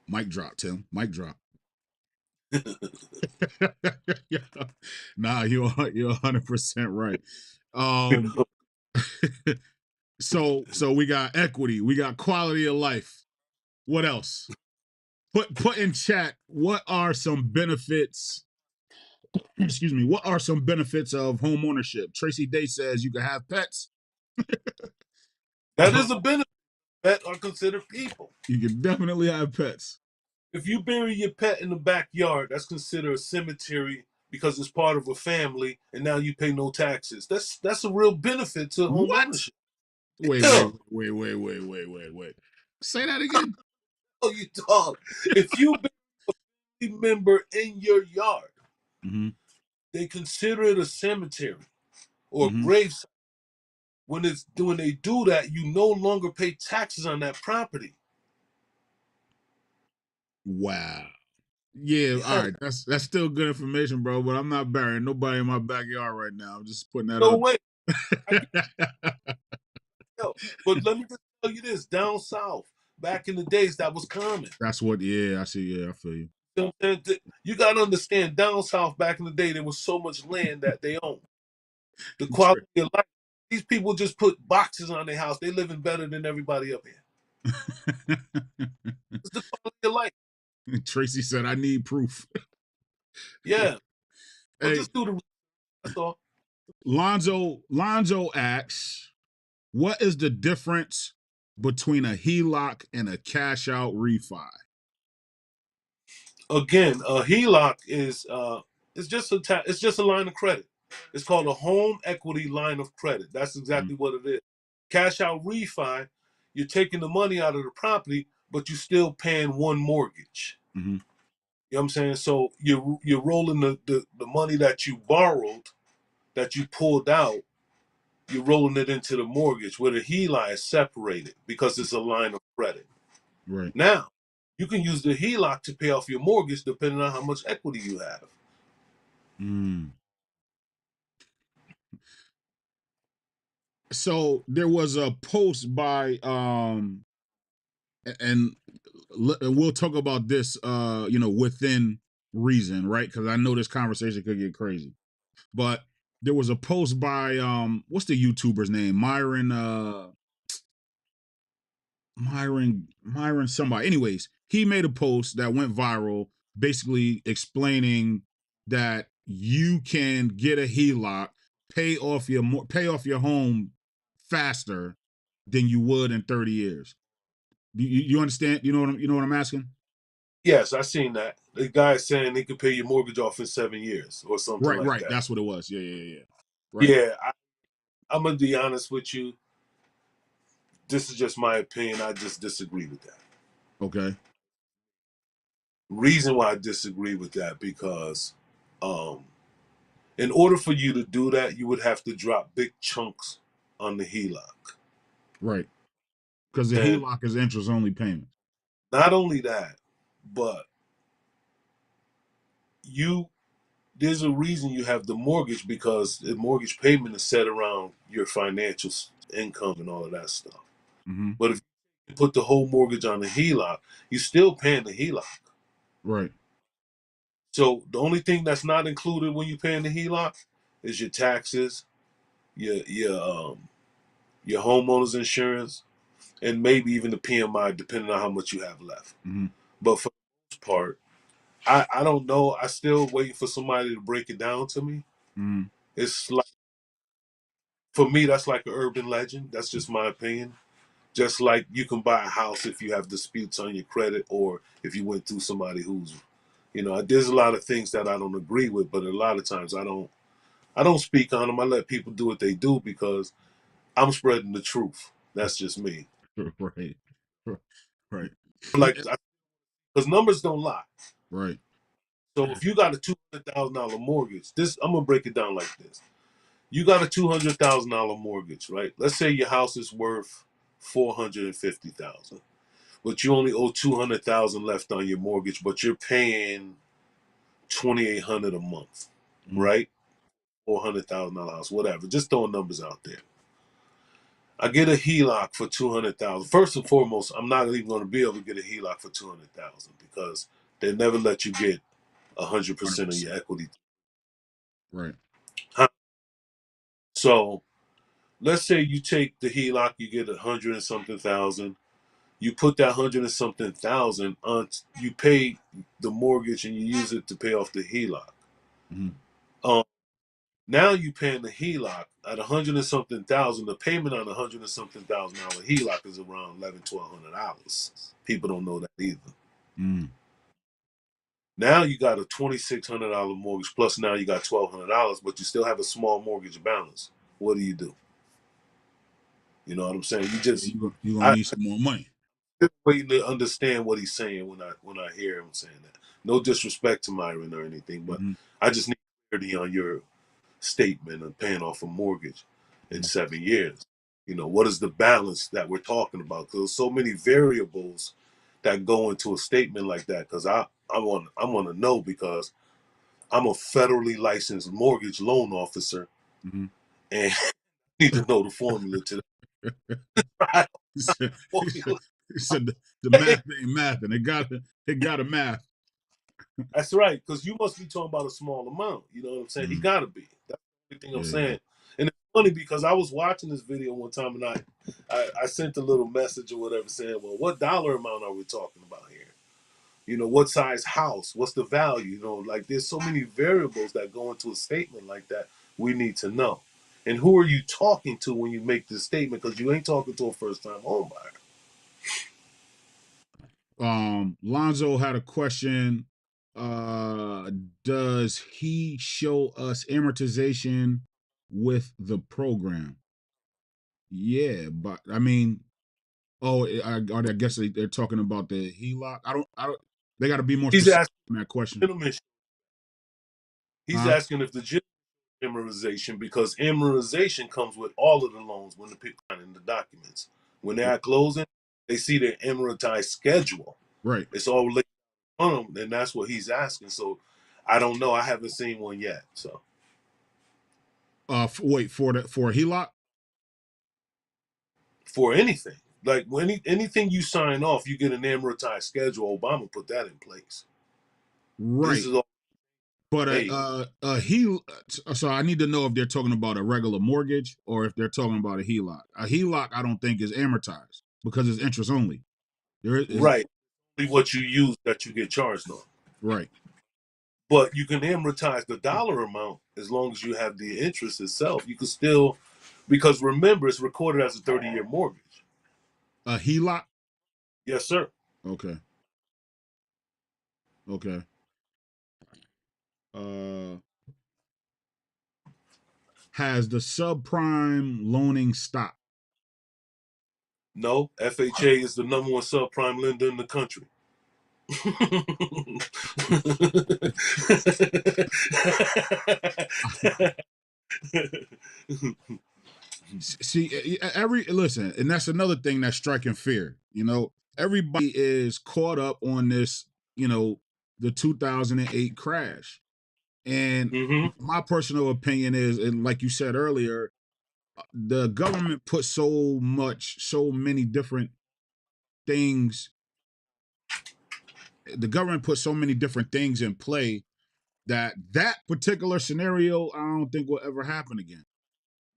Mic drop, Tim. Mic drop. Nah, you're 100% right. Um, so we got equity, we got quality of life. What else? Put in chat. What are some benefits? Excuse me. What are some benefits of home ownership? Tracy Day says you can have pets. That is a benefit. Pets are considered people. You can definitely have pets. If you bury your pet in the backyard, that's considered a cemetery because it's part of a family, and now you pay no taxes. That's a real benefit to home What? ownership. Wait, Yeah. wait, wait, wait, wait, wait, wait, wait. Say that again. Oh, you dog. If you bury a family member in your yard, Mm-hmm. they consider it a cemetery or Mm-hmm. gravesite. When they do that, you no longer pay taxes on that property. Wow. Yeah, all Yeah. right. That's still good information, bro. But I'm not burying nobody in my backyard right now. I'm just putting that No out. way. I can tell. But let me just tell you this: down south, back in the days, that was common. That's what. Yeah, I see. Yeah, I feel you. You know what I'm saying? You got to understand, down south back in the day, there was so much land that they owned. The quality of life. These people just put boxes on their house. They living better than everybody up here. It's the quality of life. Tracy said, "I need proof." Yeah. Well, Hey, just do the. That's all. Lonzo asks, "What is the difference between a HELOC and a cash out refi?" Again, a HELOC is it's just a line of credit. It's called a home equity line of credit. That's Mm-hmm. exactly what it is. Cash out refi, you're taking the money out of the property, but you're still paying one mortgage. Mm-hmm. You know what I'm saying? So you're rolling the money that you borrowed, that you pulled out, you're rolling it into the mortgage, where the HELOC is separated because it's a line of credit. Right. Now, you can use the HELOC to pay off your mortgage depending on how much equity you have. Mm. So there was a post by and we'll talk about this within reason, right? Because I know this conversation could get crazy. But there was a post by what's the YouTuber's name? Myron somebody. Anyways, he made a post that went viral basically explaining that you can get a HELOC, pay off your home faster than you would in 30 years. You understand? You know what I'm asking? Yes, I seen that. The guy saying they could pay your mortgage off in 7 years or something Right, like right. that. That's what it was. Yeah. Right. Yeah, I'm gonna be honest with you. This is just my opinion. I just disagree with that. Okay. Reason why I disagree with that because, um, in order for you to do that, you would have to drop big chunks on the HELOC. Right. Because the And HELOC is interest only payment. not only that, but you there's a reason you have the mortgage, because the mortgage payment is set around your financial income and all of that stuff. Mm-hmm. But if you put the whole mortgage on the HELOC, you're still paying the HELOC. Right. So the only thing that's not included when you're paying the HELOC is your taxes, your homeowner's insurance, and maybe even the PMI, depending on how much you have left. Mm-hmm. But for the most part, I don't know. I still waiting for somebody to break it down to me. Mm-hmm. It's like, for me, that's like an urban legend. That's just my opinion. Just like you can buy a house if you have disputes on your credit, or if you went through somebody who's, You know, there's a lot of things that I don't agree with, but a lot of times I don't speak on them. I let people do what they do because I'm spreading the truth. That's just me. Right. Right. Like, because numbers don't lie. Right. So if you got a $200,000 mortgage, this I'm gonna break it down like this. You got a $200,000 mortgage, right? Let's say your house is worth 450,000, but you only owe 200,000 left on your mortgage, but you're paying 2,800 a month, Mm-hmm. right? $400,000 house, whatever. Just throwing numbers out there. I get a HELOC for 200,000. First and foremost, I'm not even going to be able to get a HELOC for 200,000 because they never let you get 100% of 100%. your equity. Right. So let's say you take the HELOC, you get 100 and something thousand. You put that 100 and something thousand on, you pay the mortgage and you use it to pay off the HELOC. Mm-hmm. Um, Now you paying the HELOC at 100 and something thousand. The payment on 100 and something $1,000 HELOC is around $1,100. People don't know that either. Mm-hmm. Now you got a $2,600 mortgage plus now you got $1,200, but you still have a small mortgage balance. What do? You know what I'm saying? Yeah, you're gonna I need some more money. just waiting to understand what he's saying when I hear him saying that. No disrespect to Myron or anything, but Mm-hmm. I just need clarity on your statement of paying off a mortgage in Mm-hmm. 7 years. You know, what is the balance that we're talking about? Because there's so many variables that go into a statement like that. Because I want to know because I'm a federally licensed mortgage loan officer Mm-hmm. and I need to know the formula to the He said, he said, formula. he said the math ain't math, and it got a math. That's right, because you must be talking about a small amount. You know what I'm saying? He Mm-hmm. got to be. That's the thing I'm Yeah, yeah. saying. And it's funny because I was watching this video one time and I sent a little message or whatever saying, well, what dollar amount are we talking about here? You know, what size house? What's the value? You know, like there's so many variables that go into a statement like that we need to know. And who are you talking to when you make this statement? Because you ain't talking to a first time home buyer. Lonzo had a question. Uh, does he show us amortization with the program? Yeah, but I mean, I guess they're talking about the HELOC. I don't. They got to be more He's specific asking on that question. gentlemen, he's Huh? asking if the amortization because amortization comes with all of the loans when the people sign in the documents. When they're at closing, they see their amortized schedule. Right. It's all laid on them, and that's what he's asking. So I don't know. I haven't seen one yet. So Wait for a HELOC. for anything, like when anything you sign off, you get an amortized schedule. Obama put that in place. This Right. is all But made. he. So I need to know if they're talking about a regular mortgage or if they're talking about a HELOC. A HELOC, I don't think is amortized because it's interest only. There is Right. What you use that you get charged on. right. But you can amortize the dollar amount as long as you have the interest itself. You can still, because remember, it's recorded as a 30-year mortgage. A HELOC. Yes, sir. Okay. Okay. Uh, has the subprime loaning stopped? No, FHA is the number one subprime lender in the country. See, every listen, and that's another thing that's striking fear. Everybody is caught up on this. The 2008 crash, and hmm my personal opinion is, and like you said earlier, the government put so many different things. The government put so many different things in play that particular scenario, I don't think will ever happen again.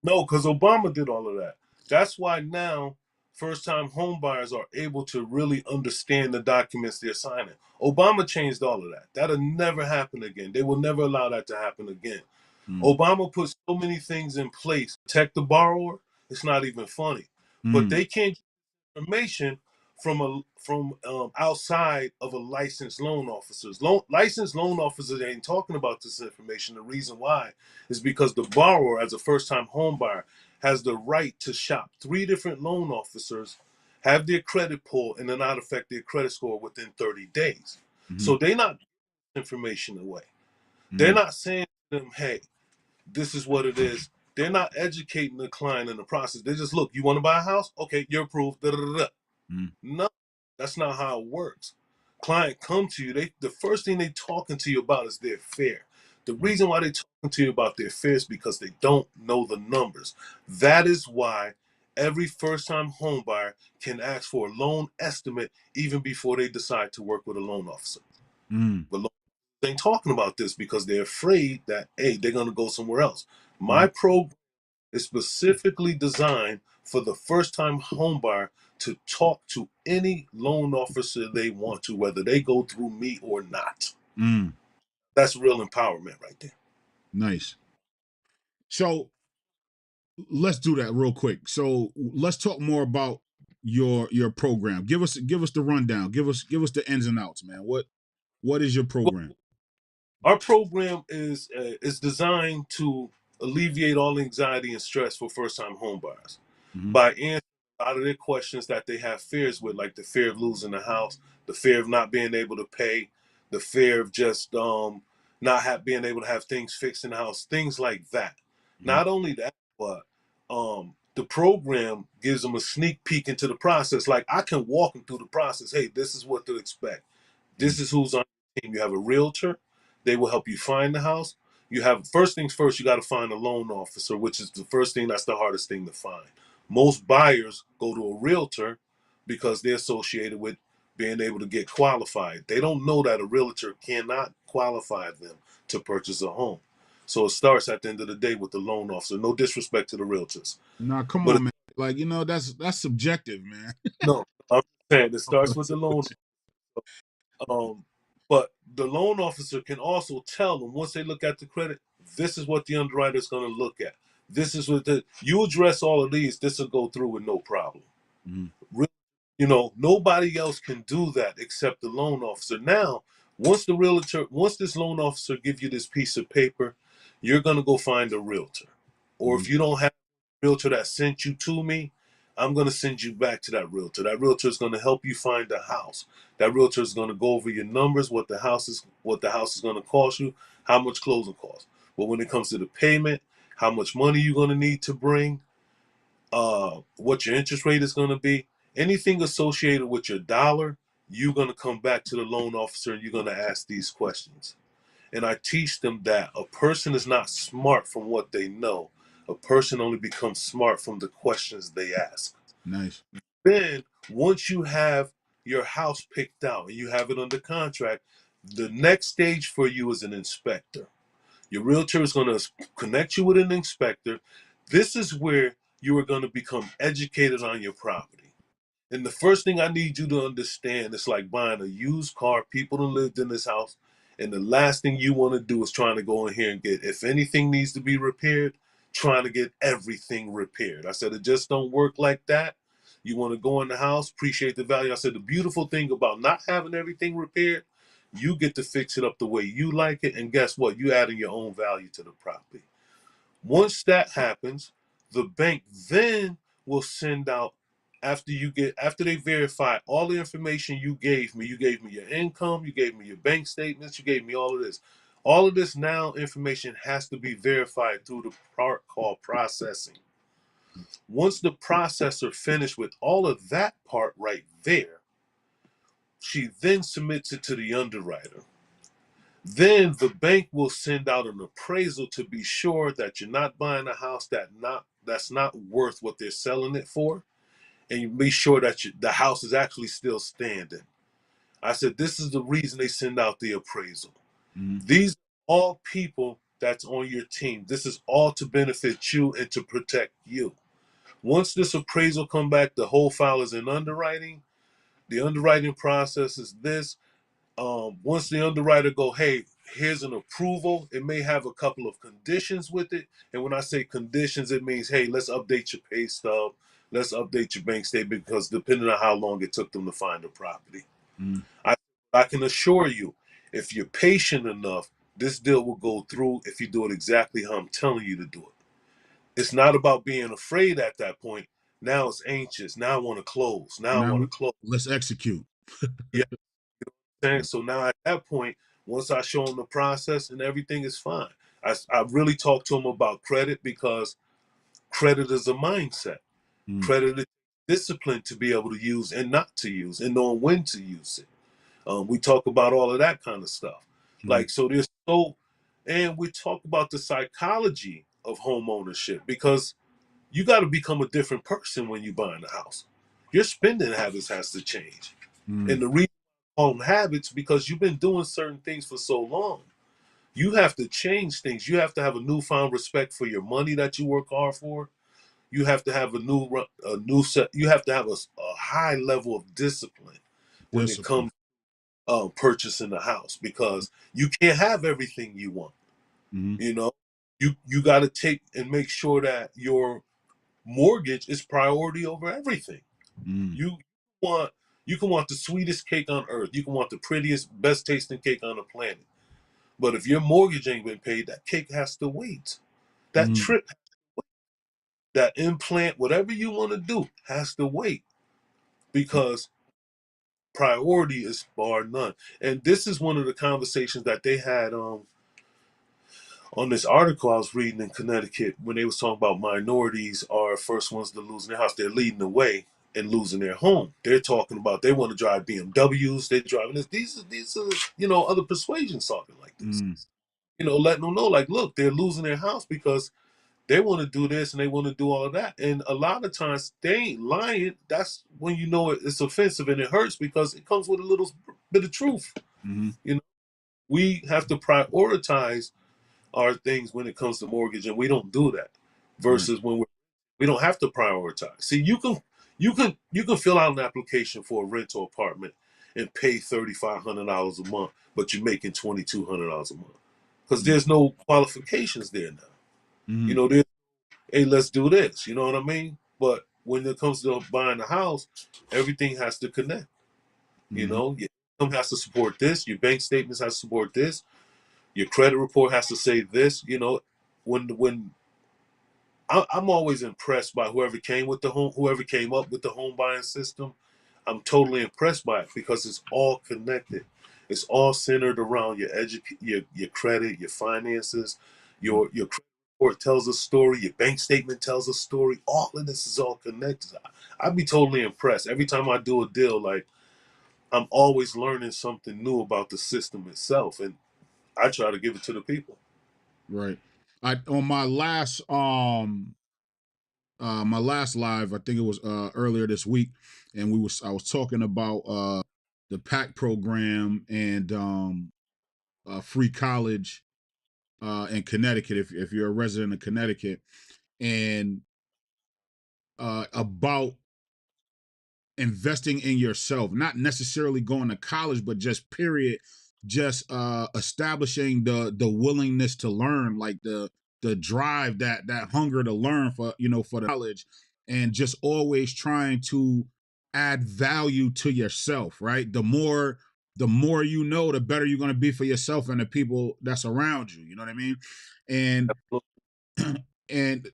No, because Obama did all of that. That's why now first-time homebuyers are able to really understand the documents they're signing. Obama changed all of that. That'll never happen again. They will never allow that to happen again. Mm. Obama put so many things in place to protect the borrower. It's not even funny. But Mm. they can't get information from outside of a licensed loan officers. Licensed loan officers ain't talking about this information. The reason why is because the borrower, as a first-time home buyer, has the right to shop 3 different loan officers, have their credit pulled, and then not affect their credit score within 30 days. Mm-hmm. So they're not giving information away. They're Mm-hmm. not saying to them, hey, this is what it is. They're not educating the client in the process. They just look, you want to buy a house? Okay, you're approved. Da, da, da, da. Mm-hmm. No, that's not how it works. Client come to you, the first thing they talking to you about is their fare. The reason why they talking to you about their fare is because they don't know the numbers. That is why every first-time home buyer can ask for a loan estimate even before they decide to work with a loan officer. Mm-hmm. But loan officers ain't talking about this because they're afraid that, hey, they're gonna go somewhere else. Mm-hmm. My program is specifically designed for the first-time homebuyer to talk to any loan officer they want to, whether they go through me or not. Mm. That's real empowerment right there. Nice. So let's do that real quick. So let's talk more about your program. Give us the rundown. Give us the ins and outs, man. What is your Well, program? our program is designed to alleviate all anxiety and stress for first-time homebuyers Mm-hmm. by answering a lot of their questions that they have fears with, like the fear of losing the house, the fear of not being able to pay, the fear of just being able to have things fixed in the house, things like that. Mm-hmm. Not only that, but the program gives them a sneak peek into the process. Like I can walk them through the process. Hey, this is what to expect. This is who's on your team. You have a realtor. They will help you find the house. You have first things first. You got to find a loan officer, which is the first thing. That's the hardest thing to find. Most buyers go to a realtor because they're associated with being able to get qualified. They don't know that a realtor cannot qualify them to purchase a home. So it starts at the end of the day with the loan officer. No disrespect to the realtors, Nah, come but on, man. Like, that's subjective, man. no, I'm saying it starts with the loan. Um, but the loan officer can also tell them once they look at the credit, this is what the underwriter is going to look at. This is what you address all of these. This will go through with no problem. Mm-hmm. Nobody else can do that except the loan officer. Now, once this loan officer give you this piece of paper, you're gonna go find a realtor. Or Mm-hmm. if you don't have a realtor that sent you to me, I'm gonna send you back to that realtor. That realtor is gonna help you find a house. That realtor is gonna go over your numbers, what the house is gonna cost you, how much closing costs. But when it comes to the payment, how much money you're gonna need to bring, what your interest rate is going to be, anything associated with your dollar, you're going to come back to the loan officer and you're going to ask these questions. And I teach them that a person is not smart from what they know. A person only becomes smart from the questions they ask. Nice. Then, once you have your house picked out and you have it under contract, the next stage for you is an inspector. Your realtor is going to connect you with an inspector. This is where you are going to become educated on your property. And the first thing I need you to understand is like buying a used car. People that lived in this house. And the last thing you want to do is trying to go in here and get, if anything needs to be repaired, trying to get everything repaired. I said, it just don't work like that. You want to go in the house, appreciate the value. I said, the beautiful thing about not having everything repaired, you get to fix it up the way you like it. And guess what? You adding your own value to the property. Once that happens, the bank then will send out after they verify all the information you gave me your income, you gave me your bank statements, you gave me all of this. All of this now information has to be verified through the part called processing. Once the processor finished with all of that part right there, she then submits it to the underwriter. Then the bank will send out an appraisal to be sure that you're not buying a house that's not worth what they're selling it for, and you be sure that the house is actually still standing. I said this is the reason they send out the appraisal. Mm-hmm. These are all people that's on your team. This is all to benefit you and to protect you. Once this appraisal come back, the whole file is in underwriting. The underwriting process is this. Once the underwriter go, hey, here's an approval, it may have a couple of conditions with it. And when I say conditions, it means, hey, let's update your pay stub. let's update your bank statement because depending on how long it took them to find the property. Mm. I, I can assure you, if you're patient enough, this deal will go through if you do it exactly how I'm telling you to do it. It's not about being afraid at that point. Now it's anxious. Now I want to close. Now I Now want to close. let's execute. Yeah. So now at that point, once I show them the process and everything is fine, I really talk to them about credit because credit is a mindset. Mm. Credit is discipline to be able to use and not to use and knowing when to use it. We talk about all of that kind of stuff. Mm. Like, so there's so, and we talk about the psychology of home ownership because you got to become a different person when you buying a house. Your spending habits has to change. Mm. And the reason home habits because you've been doing certain things for so long. You have to change things. You have to have a newfound respect for your money that you work hard for. You have to have a new set. You have to have a high level of discipline when it Discipline. comes purchasing a house because you can't have everything you want. Mm. You know, you got to take and make sure that your mortgage is priority over everything. Mm. You want you can want the sweetest cake on earth. You can want the prettiest, best tasting cake on the planet. But if your mortgage ain't been paid, that cake has to wait. That Mm. trip, that implant, whatever you want to do, has to wait because priority is bar none. And this is one of the conversations that they had on this article I was reading in Connecticut when they was talking about minorities are first ones to lose their house. They're leading the way and losing their home. They're talking about they want to drive BMWs. They're driving this. These are other persuasions talking like this. Mm. Letting them know like, look, they're losing their house because they want to do this and they want to do all of that. And a lot of times they ain't lying. That's when you know it's offensive and it hurts because it comes with a little bit of truth. Mm. You know, we have to prioritize our things when it comes to mortgage, and we don't do that. Right. Versus when we don't have to prioritize. See, you can fill out an application for a rental apartment and pay $3,500 a month, but you're making $2,200 a month because Mm. there's no qualifications there now. Mm. There's hey, let's do this. You know what I mean? But when it comes to buying a house, everything has to connect. Mm. Your income has to support this. Your bank statements has to support this. Your credit report has to say this. When I'm always impressed by whoever came up with the home buying system. I'm totally impressed by it because it's all connected. It's all centered around your credit, your finances, Mm. your credit report tells a story, your bank statement tells a story. All of this is all connected. I'd be totally impressed every time I do a deal. Like I'm always learning something new about the system itself, and I try to give it to the people. Right. I on my last live, I think it was earlier this week, and I was talking about the PAC program and free college in Connecticut if you're a resident of Connecticut, and about investing in yourself, not necessarily going to college, but just period, just establishing the willingness to learn, like the drive, that hunger to learn for for the college, and just always trying to add value to yourself, right? The more you know, the better you're going to be for yourself and the people that's around you. You know what I mean? And and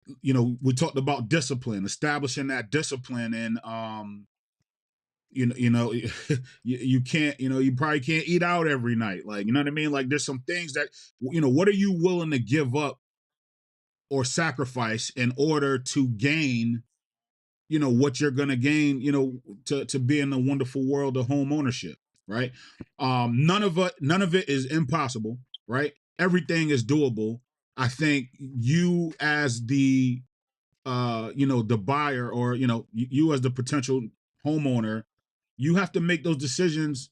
we talked about discipline, establishing that discipline, and you can't, you probably can't eat out every night, like, you know what I mean, like there's some things that, what are you willing to give up or sacrifice in order to gain, what you're going to gain, to be in the wonderful world of home ownership, right? None of it is impossible, right? Everything is doable. I think you as the buyer, or you as the potential homeowner, you have to make those decisions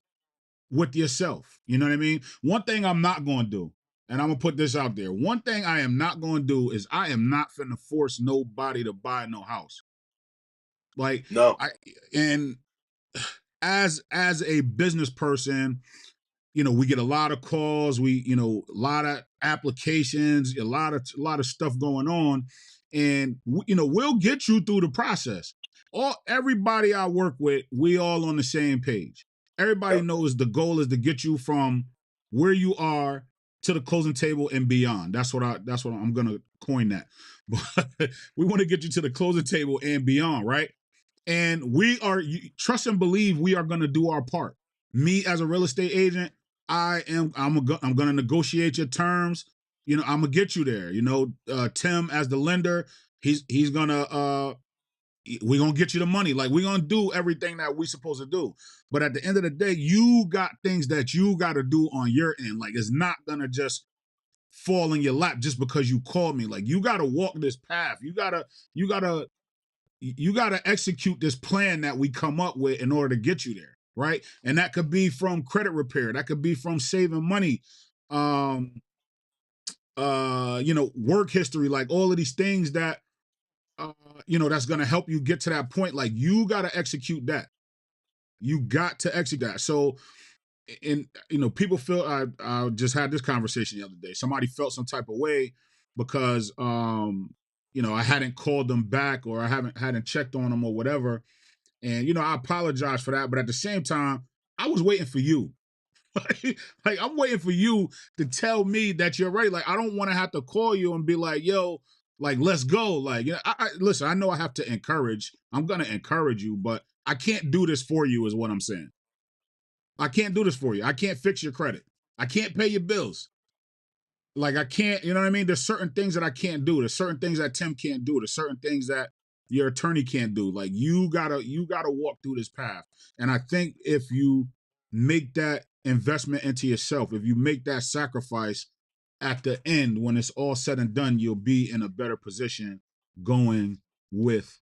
with yourself. You know what I mean? One thing I'm not going to do, and I'm going to put this out there. One thing I am not going to do is I am not finna force nobody to buy no house. Like No, I and as a business person, we get a lot of calls, a lot of applications, a lot of stuff going on, and we'll get you through the process. everybody I work with, we all on the same page. Everybody Yep. knows the goal is to get you from where you are to the closing table and beyond. That's what I'm gonna coin that. But we want to get you to the closing table and beyond, right? And trust and believe we are gonna do our part. Me as a real estate agent, I'm gonna negotiate your terms. I'm gonna get you there. Tim as the lender, he's gonna we're gonna get you the money. Like, we're gonna do everything that we supposed to do. But at the end of the day, you got things that you gotta do on your end. Like, it's not gonna just fall in your lap just because you called me. Like, you gotta walk this path. You gotta execute this plan that we come up with in order to get you there, right? And that could be from credit repair, that could be from saving money, um, work history, like all of these things that that's gonna help you get to that point. Like, you gotta execute that. You got to execute that. So, and people feel, I just had this conversation the other day. Somebody felt some type of way because I hadn't called them back, or I hadn't checked on them or whatever. And I apologize for that. But at the same time, I was waiting for you. Like, I'm waiting for you to tell me that you're ready. Like, I don't want to have to call you and be like, yo, like, let's go. Like, listen, I know I have to encourage. I'm gonna encourage you, but I can't do this for you, is what I'm saying. I can't do this for you. I can't fix your credit. I can't pay your bills. Like, I can't, you know what I mean? There's certain things that I can't do. There's certain things that Tim can't do. There's certain things that your attorney can't do. Like, you gotta walk through this path. And I think if you make that investment into yourself, if you make that sacrifice, at the end, when it's all said and done, you'll be in a better position going with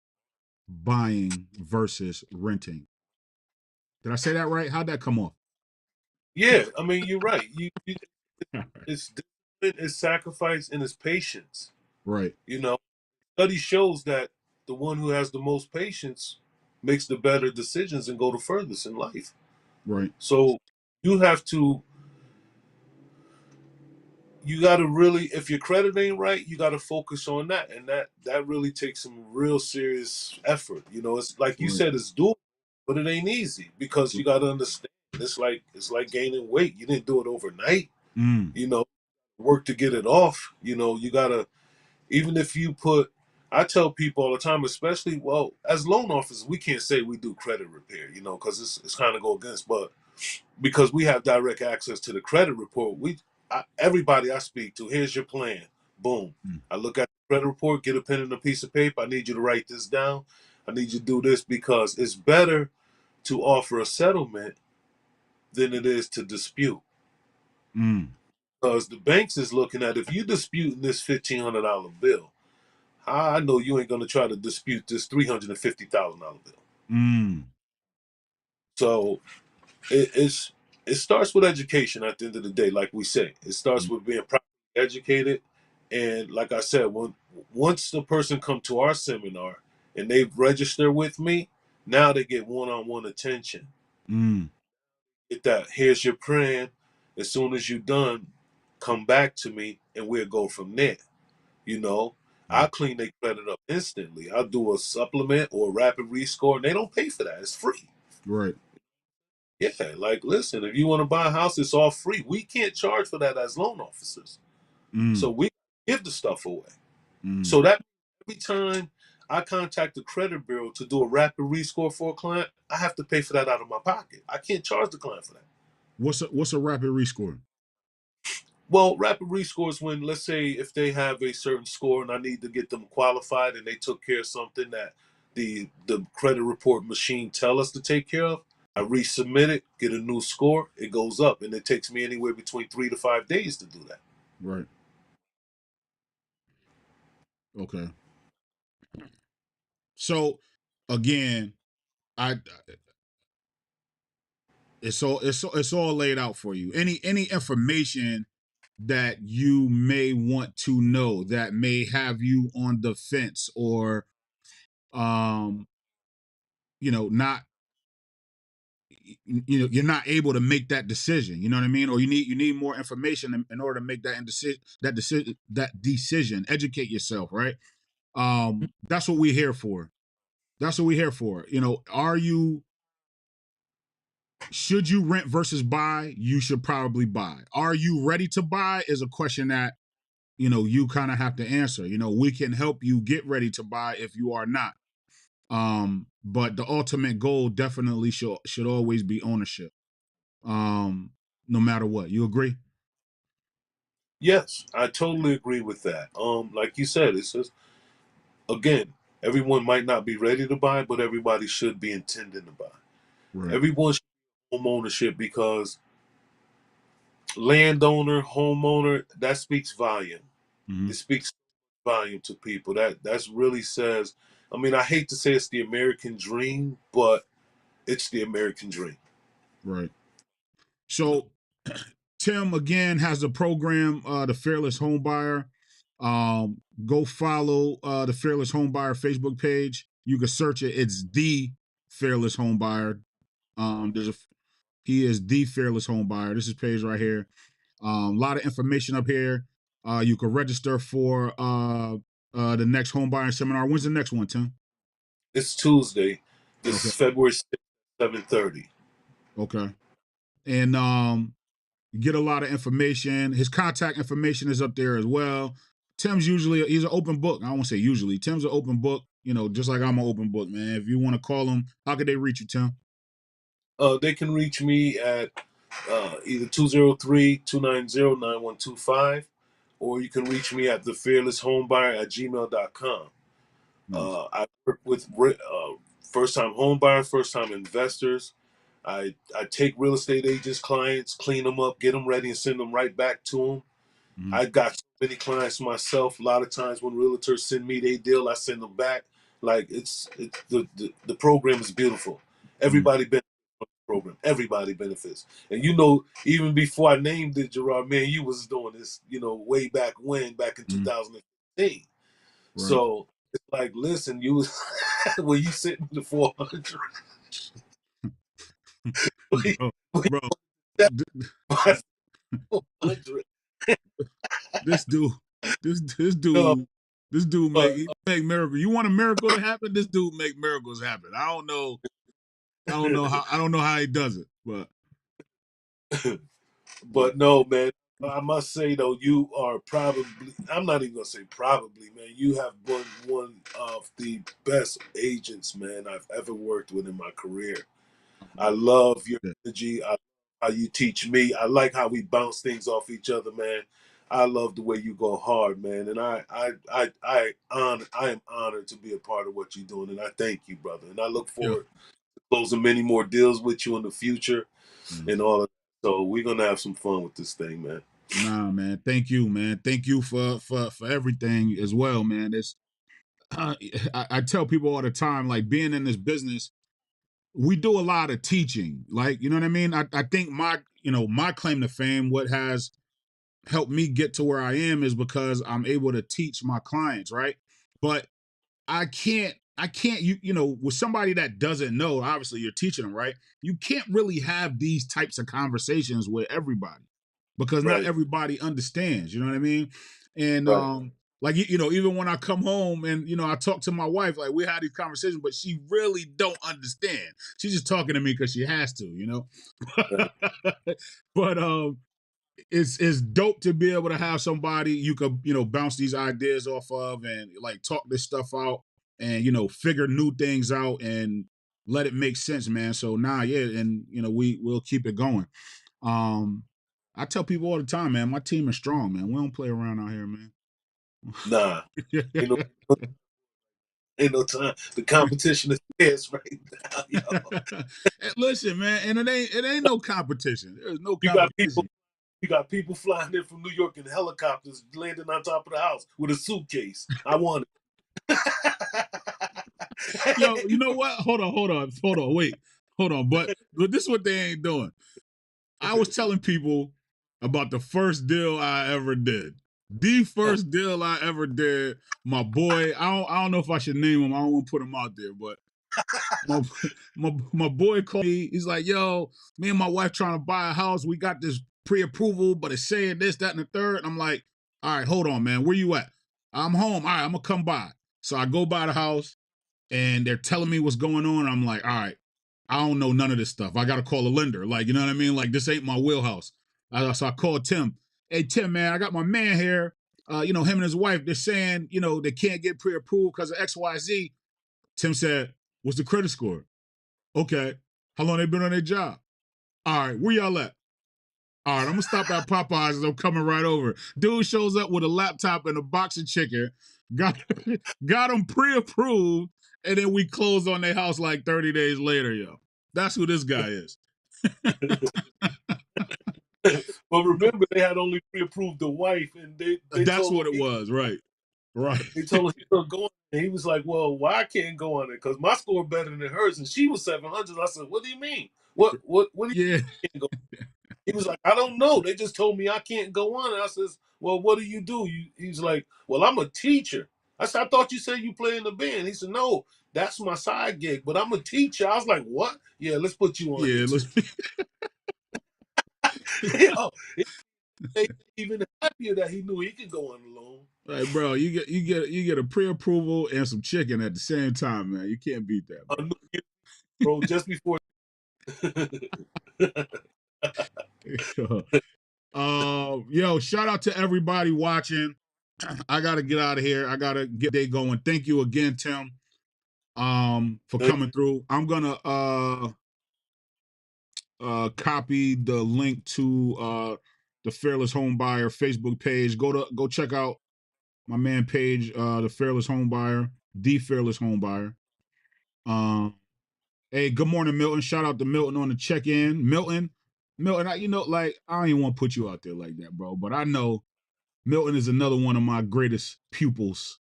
buying versus renting. Did I say that right? How'd that come off? Yeah, I mean, you're right. It's discipline, it's sacrifice, and it's patience. Right, You know, study shows that the one who has the most patience makes the better decisions and go the furthest in life. right. So you have to, you got to really, if your credit ain't right, you got to focus on that, and that really takes some real serious effort. It's like you Right. said, it's doable, but it ain't easy because you got to understand. It's like gaining weight. You didn't do it overnight. Mm, You know, work to get it off. You gotta, even if you put, I tell people all the time, especially, well, as loan officers, we can't say we do credit repair, because it's kind of go against, but because we have direct access to the credit report, everybody I speak to, here's your plan. Boom. mm, I look at the credit report, get a pen and a piece of paper. I need you to write this down. I need you to do this because it's better to offer a settlement than it is to dispute. mm, Because the banks is looking at, if you disputing this $1,500 bill, I know you ain't gonna try to dispute this $350,000 bill. mm, So it starts with education. At the end of the day, like we say, it starts mm, with being properly educated. And like I said, once the person come to our seminar and they register with me, now they get one-on-one attention. mm, Get that. Here's your plan. As soon as you're done, come back to me and we'll go from there. You know, I mm. clean their credit up instantly. I do a supplement or a rapid rescore, and they don't pay for that. It's free. Right. Yeah, like listen, if you want to buy a house, it's all free. We can't charge for that as loan officers, so Mm, we give the stuff away. mm. So that every time I contact the credit bureau to do a rapid rescore for a client, I have to pay for that out of my pocket. I can't charge the client for that. What's a rapid rescore? Well, rapid rescore is when, let's say, if they have a certain score and I need to get them qualified, and they took care of something that the credit report machine tell us to take care of. I resubmit it, get a new score, it goes up, and it takes me anywhere between 3 to 5 days to do that. Right. Okay. So, again, I it's all laid out for you. Any information that you may want to know that may have you on the fence, or um not, you're not able to make that decision, you know what I mean, or you need more information in order to make that decision. Educate yourself, right? That's what we're here for. That's what we're here for. You know, should you rent versus buy? You should probably buy. Are you ready to buy? Is a question that, you know, you kind of have to answer. You know, we can help you get ready to buy if you are not. But the ultimate goal definitely should always be ownership. No matter what. You agree? Yes, I totally agree with that. Like you said, it's just again, everyone might not be ready to buy, but everybody should be intending to buy. Right. Everyone should have home ownership because landowner, homeowner, that speaks volume. Mm-hmm. It speaks volume to people. That's really says. I mean, I hate to say it's the American dream, but it's the American dream. Right. So Tim again has a program, the Fearless Home Buyer. Go follow the Fearless Home Buyer Facebook page. You can search it. It's the Fearless Home Buyer. He is the Fearless Home Buyer. This is page right here. A lot of information up here. You can register for the next home buying seminar. When's the next one, Tim? It's Tuesday. This Okay. is February 6th, 7:30. Okay. And get a lot of information. His contact information is up there as well. He's an open book. I won't say usually. Tim's an open book. You know, just like I'm an open book, man. If you want to call him, how could they reach you, Tim? They can reach me at either 203-290-9125, or you can reach me at thefearlesshomebuyer@gmail.com. Nice. I work with first-time homebuyers, first-time investors. I take real estate agents, clients, clean them up, get them ready, and send them right back to them. Mm-hmm. I got so many clients myself. A lot of times when realtors send me their deal, I send them back. Like it's the program is beautiful. Mm-hmm. Everybody benefits from the program. Everybody benefits. And you know, even before I named it, Gerard, man, you was doing this, you know, way back when, back in Mm-hmm. 2015. Right. So it's like, listen, you when you sent me the 400, bro, bro, that 400, this dude, this uh, dude, this dude uh, make miracle. You want a miracle to happen? This dude make miracles happen. I don't know how he does it, but but no, man. I must say though, you are probably, I'm not even gonna say probably, man. You have been one of the best agents, man, I've ever worked with in my career. I love your yeah. energy. I love how you teach me. I like how we bounce things off each other, man. I love the way you go hard, man. And I am honored to be a part of what you're doing. And I thank you, brother. And I look Yeah. forward to closing many more deals with you in the future Yeah. and all of that. So we're gonna have some fun with this thing, man. Nah, man. Thank you, man. Thank you for everything as well, man. It's I tell people all the time, like being in this business, we do a lot of teaching. Like, you know what I mean? I think my claim to fame, what has helped me get to where I am is because I'm able to teach my clients, right? But I can't you know, with somebody that doesn't know, obviously you're teaching them, right? You can't really have these types of conversations with everybody because not Right, everybody understands, you know what I mean? And right, like you know, even when I come home and you know I talk to my wife, like we had these conversations, but she really don't understand. She's just talking to me because she has to, you know. right. But it's dope to be able to have somebody you could you know bounce these ideas off of and like talk this stuff out and you know figure new things out and let it make sense, man. So nah, yeah, and you know we'll keep it going. um I tell people all the time, man, my team is strong, man. We don't play around out here, man. Nah, ain't no, ain't no time. The competition is fierce right now, yo. Listen, man, and it ain't no competition. There's no You got people, competition. you got people flying in from New York in helicopters, landing on top of the house with a suitcase. I want Yo, you it. know what? Hold on, wait, hold on. But this is what they ain't doing. I was telling people about the first deal I ever did. The first deal I ever did. My boy, I don't know if I should name him. I don't want to put him out there, but my my boy called me. He's like, "Yo, me and my wife trying to buy a house. We got this pre-approval, but it's saying this, that, and the third." And I'm like, "All right, hold on, man. Where you at?" "I'm home. All right, I'm gonna come by." So I go by the house. and they're telling me what's going on. I'm like, all right, I don't know none of this stuff. I got to call a lender. Like, you know what I mean? Like, this ain't my wheelhouse. So I called Tim. Hey, Tim, man, I got my man here. Him and his wife, they're saying, they can't get pre-approved because of XYZ. Tim said, what's the credit score? Okay. How long they been on their job? All right, where y'all at? All right, I'm gonna stop at Popeyes and I'm coming right over. Dude shows up with a laptop and a box of chicken, got got him pre-approved, and then we closed on their house like 30 days later, yo. That's who this guy is. Well, remember they had only pre-approved the wife, and they That's told what it him was, right? Right. they told him he couldn't go on. And he was like, "Well, why I can't go on it? Because my score better than hers, and she was 700." I said, "What do you mean? What do Yeah. you can't go?" He was like, "I don't know. They just told me I can't go on." And I says, "Well, what do you do?" He's like, "Well, I'm a teacher." I said, "I thought you said you play in the band." He said, "No, that's my side gig, but I'm a teacher." I was like, "What? Yeah, let's put you on here Yeah, too." let's Yo, it made me even happier that he knew he could go on alone. Like, bro, you get a pre-approval and some chicken at the same time, man. You can't beat that, I knew it, bro, just before. bro. Yo, shout out to everybody watching. I gotta get out of here. I gotta get day going. Thank you again, Tim, for coming through. I'm gonna copy the link to the Fearless Homebuyer Facebook page. Go check out my man page, the Fearless Homebuyer, the Fearless Homebuyer. Hey, good morning, Milton. Shout out to Milton on the check-in. Milton, I don't even want to put you out there like that, bro. But I know Milton is another one of my greatest pupils.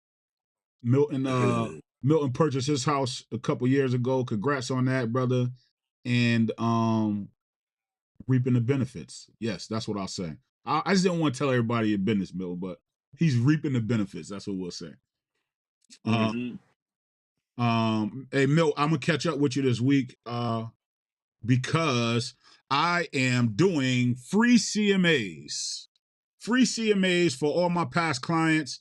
Milton purchased his house a couple years ago. Congrats on that, brother. And reaping the benefits. Yes, that's what I'll say. I just didn't want to tell everybody your business, Milton, but he's reaping the benefits. That's what we'll say. Mm-hmm. Hey, Milt, I'm gonna catch up with you this week. Because I am doing free CMAs. Free CMAs for all my past clients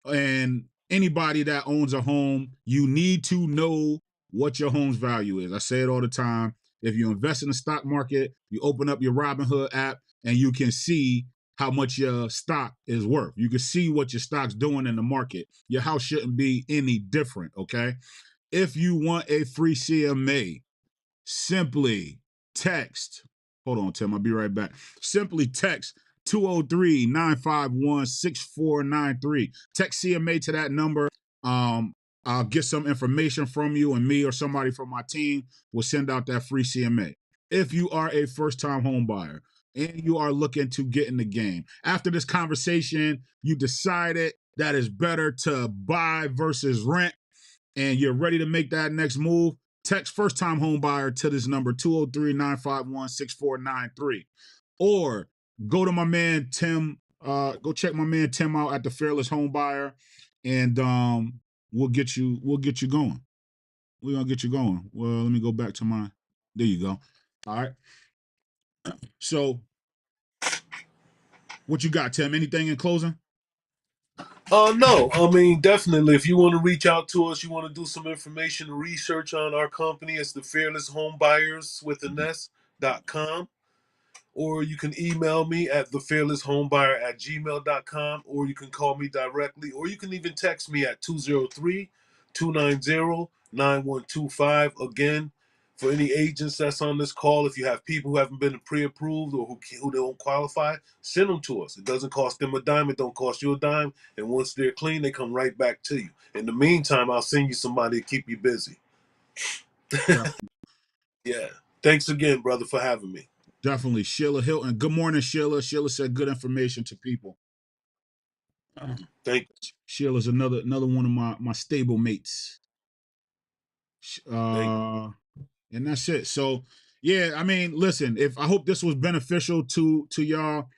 and anybody that owns a home. You need to know what your home's value is. I say it all the time. If you invest in the stock market, you open up your Robinhood app and you can see how much your stock is worth. You can see what your stock's doing in the market. Your house shouldn't be any different, okay? If you want a free CMA, simply text. Hold on, Tim. I'll be right back. Simply text 203-951-6493. Text CMA to that number. I'll get some information from you, and me or somebody from my team will send out that free CMA. If you are a first-time home buyer and you are looking to get in the game, after this conversation, you decided that it's better to buy versus rent, and you're ready to make that next move, text first time home buyer to this number 203-951-6493. Or go to my man Tim, go check my man Tim out at the Fearless Home Buyer, and we'll get you going. We're gonna get you going. Well, let me go back to my there you go. All right. So what you got, Tim? Anything in closing? No, I mean, definitely. If you want to reach out to us, you want to do some information research on our company, it's the Fearless Home Buyers with an S.com. Or you can email me at thefearlesshomebuyer@gmail.com, or you can call me directly, or you can even text me at 203-290-9125. Again, for any agents that's on this call, if you have people who haven't been pre-approved or who don't qualify, send them to us. It doesn't cost them a dime. It don't cost you a dime. And once they're clean, they come right back to you. In the meantime, I'll send you somebody to keep you busy. Yeah. Thanks again, brother, for having me. Definitely. Sheila Hilton. Good morning, Sheila. Sheila said good information to people. Thank you. Sheila's another one of my stable mates. Thank you. And that's it. So yeah, I mean, listen, if I hope this was beneficial to y'all.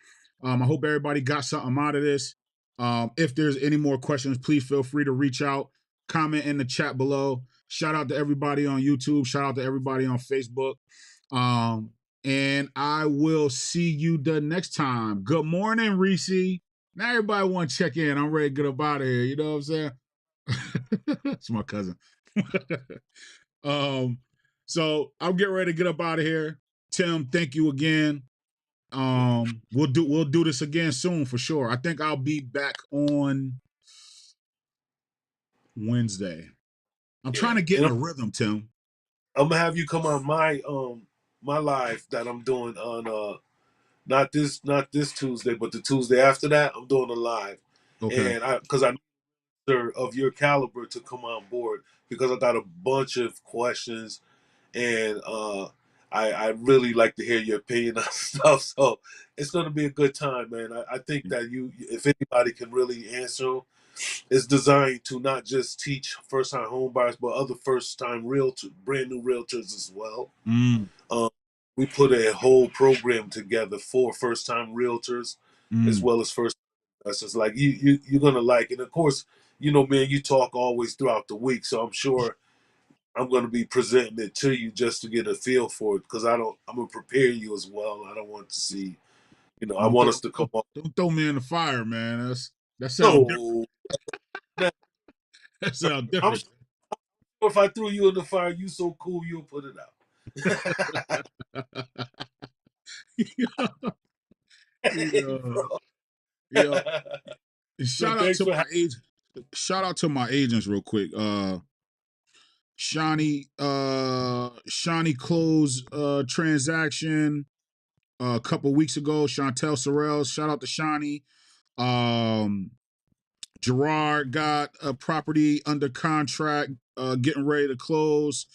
I hope everybody got something out of this. If there's any more questions, please feel free to reach out, comment in the chat below. Shout out to everybody on YouTube. Shout out to everybody on Facebook. And I will see you the next time. Good morning, Reese. Now everybody want to check in. I'm ready to get up out of here. You know what I'm saying? It's my cousin. So I'm getting ready to get up out of here. Tim, thank you again. We'll do this again soon for sure. I think I'll be back on Wednesday. I'm trying to get in And a rhythm, Tim. I'm gonna have you come on my live that I'm doing on not this Tuesday, but the Tuesday after that. I'm doing a live, Okay. and because I need of your caliber to come on board because I got a bunch of questions, and I really like to hear your opinion on stuff. So it's gonna be a good time, man. I think that if anybody can really answer them, it's designed to not just teach first-time home buyers, but other first-time brand new realtors as well. Mm, We put a whole program together for first-time realtors as mm. well as first investors. Like you're gonna like it. Of course, man, you talk always throughout the week, so I'm sure I'm gonna be presenting it to you just to get a feel for it because I'm gonna prepare you as well. I don't want to see, I Don't want throw, us to come up. don't throw me in the fire, man. That sounds different. No, That sounds I'm different. sure if I threw you in the fire, you so cool, you'll put it out. Hey, Yeah, bro. yeah. So Shout out thanks to for my having agent. Shout out to my agents real quick. Shawnee closed transaction a couple weeks ago. Chantel Sorrell. Shout out to Shawnee. Um, Gerard got a property under contract, getting ready to close.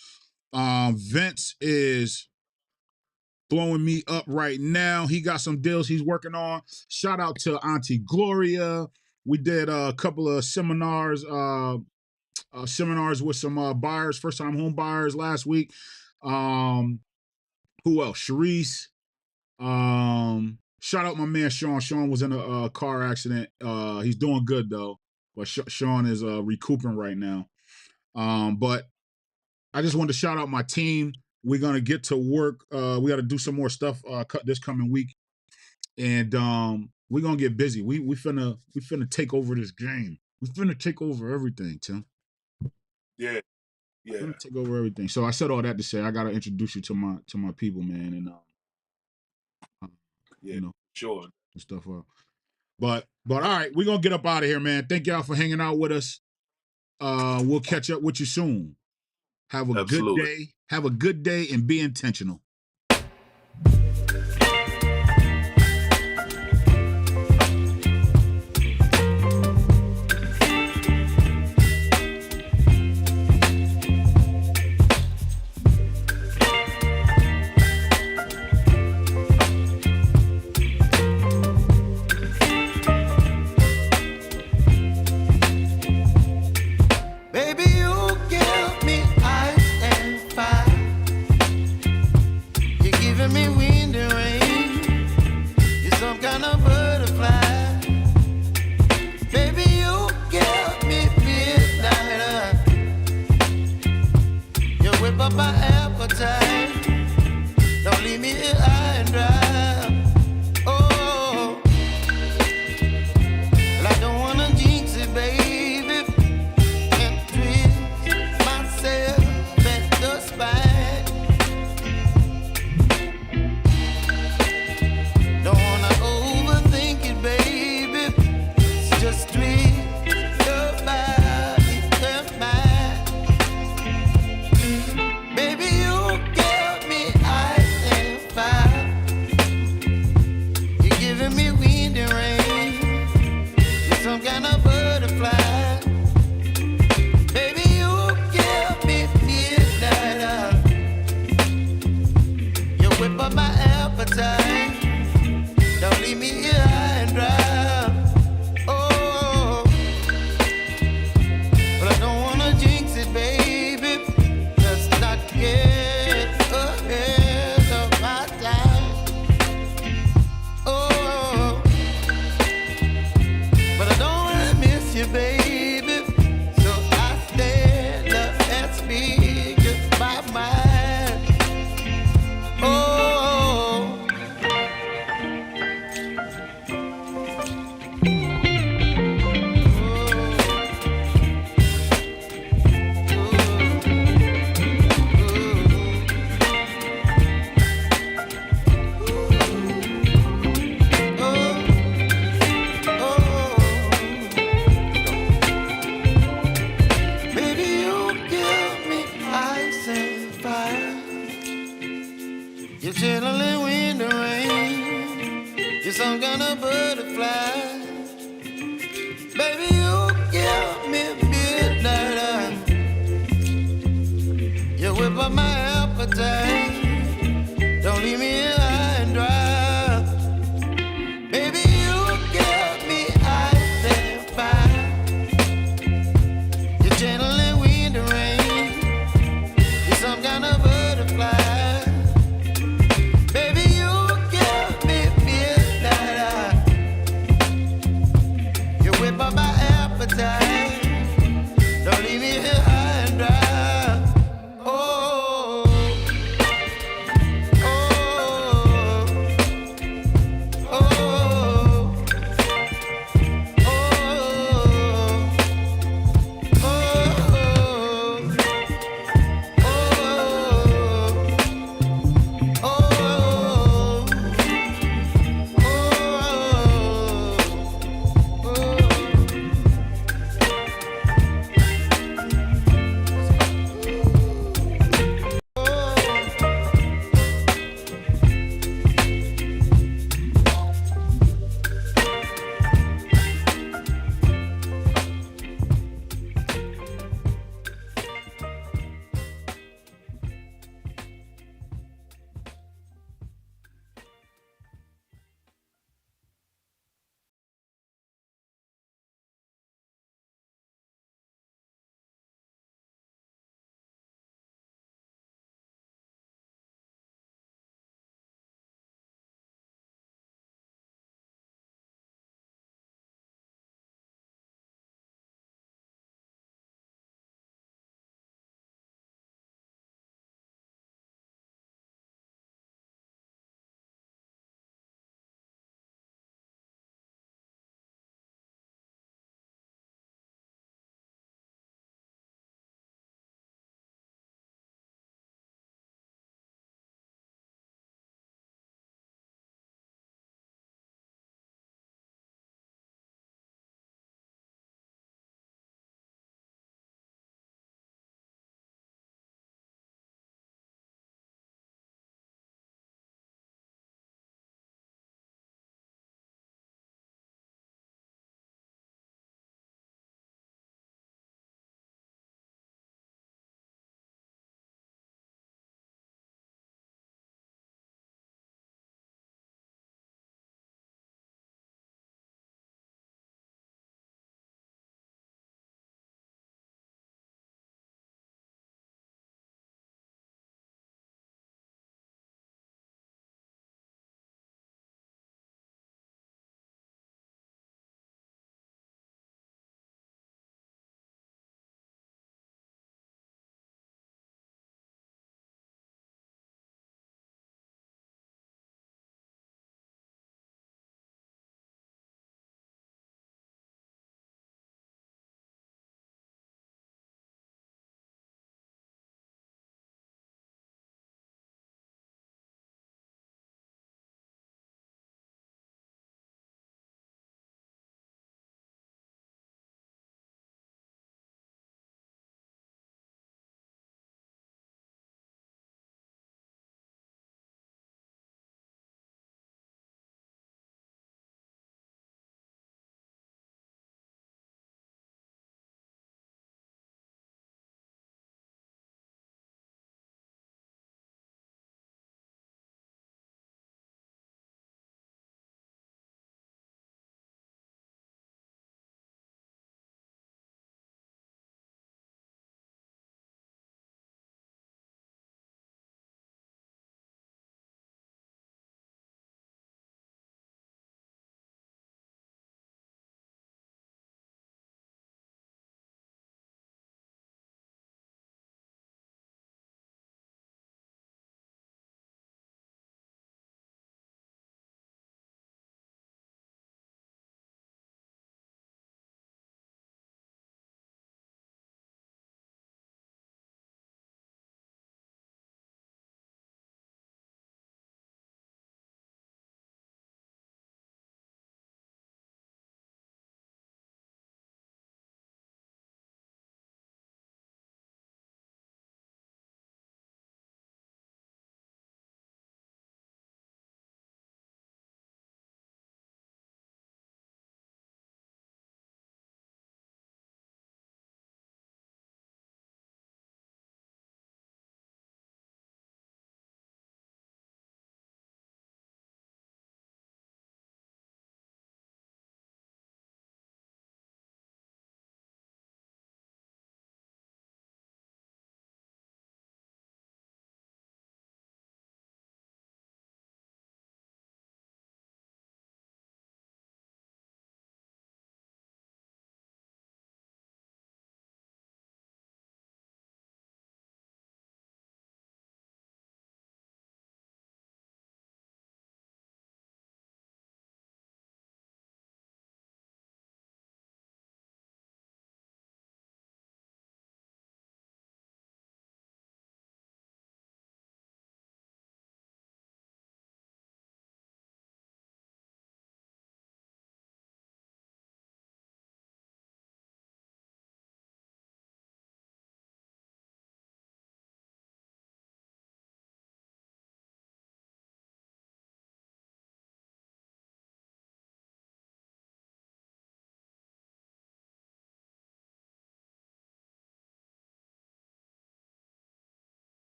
Vince is blowing me up right now. He got some deals he's working on. Shout out to Auntie Gloria. We did a couple of seminars with some buyers, first time home buyers last week. Who else? Sharice. Shout out my man Sean. Sean was in a car accident. He's doing good though, but Sean is recouping right now. But I just wanted to shout out my team. We're gonna get to work. We got to do some more stuff this coming week, and we're gonna get busy. We finna take over this game. We finna take over everything, Tim. Yeah, We're yeah, gonna take over everything. So I said all that to say I gotta introduce you to my people, man, and yeah, you know, sure. and stuff up. But all right, we're gonna get up out of here, man. Thank y'all for hanging out with us. We'll catch up with you soon. Have a good Absolutely. day. Have a good day and be intentional. Baby, you give me ice and fire. You're giving me wind and rain. You're some kind of butterfly. Baby, you give me midnight. You whip up my appetite. Don't leave me here high and dry. Oh, well, I don't wanna jinx it, baby. And twist myself at the spine. Don't wanna overthink it, baby. It's just twist your body and mine. Baby, you give me ice and fire. You're giving me wind and rain. You're some kind of butterfly. Baby, you give me midnight. You whip up my appetite. Don't leave me here high and dry. Oh, but I don't wanna jinx it, baby. Let's not get ahead of my time. Oh, but I don't wanna miss you, baby. So I stand up and speak my mind. Oh, You're chilling in the rain. You're some kind of butterfly. Baby, you give me midnight. You whip up my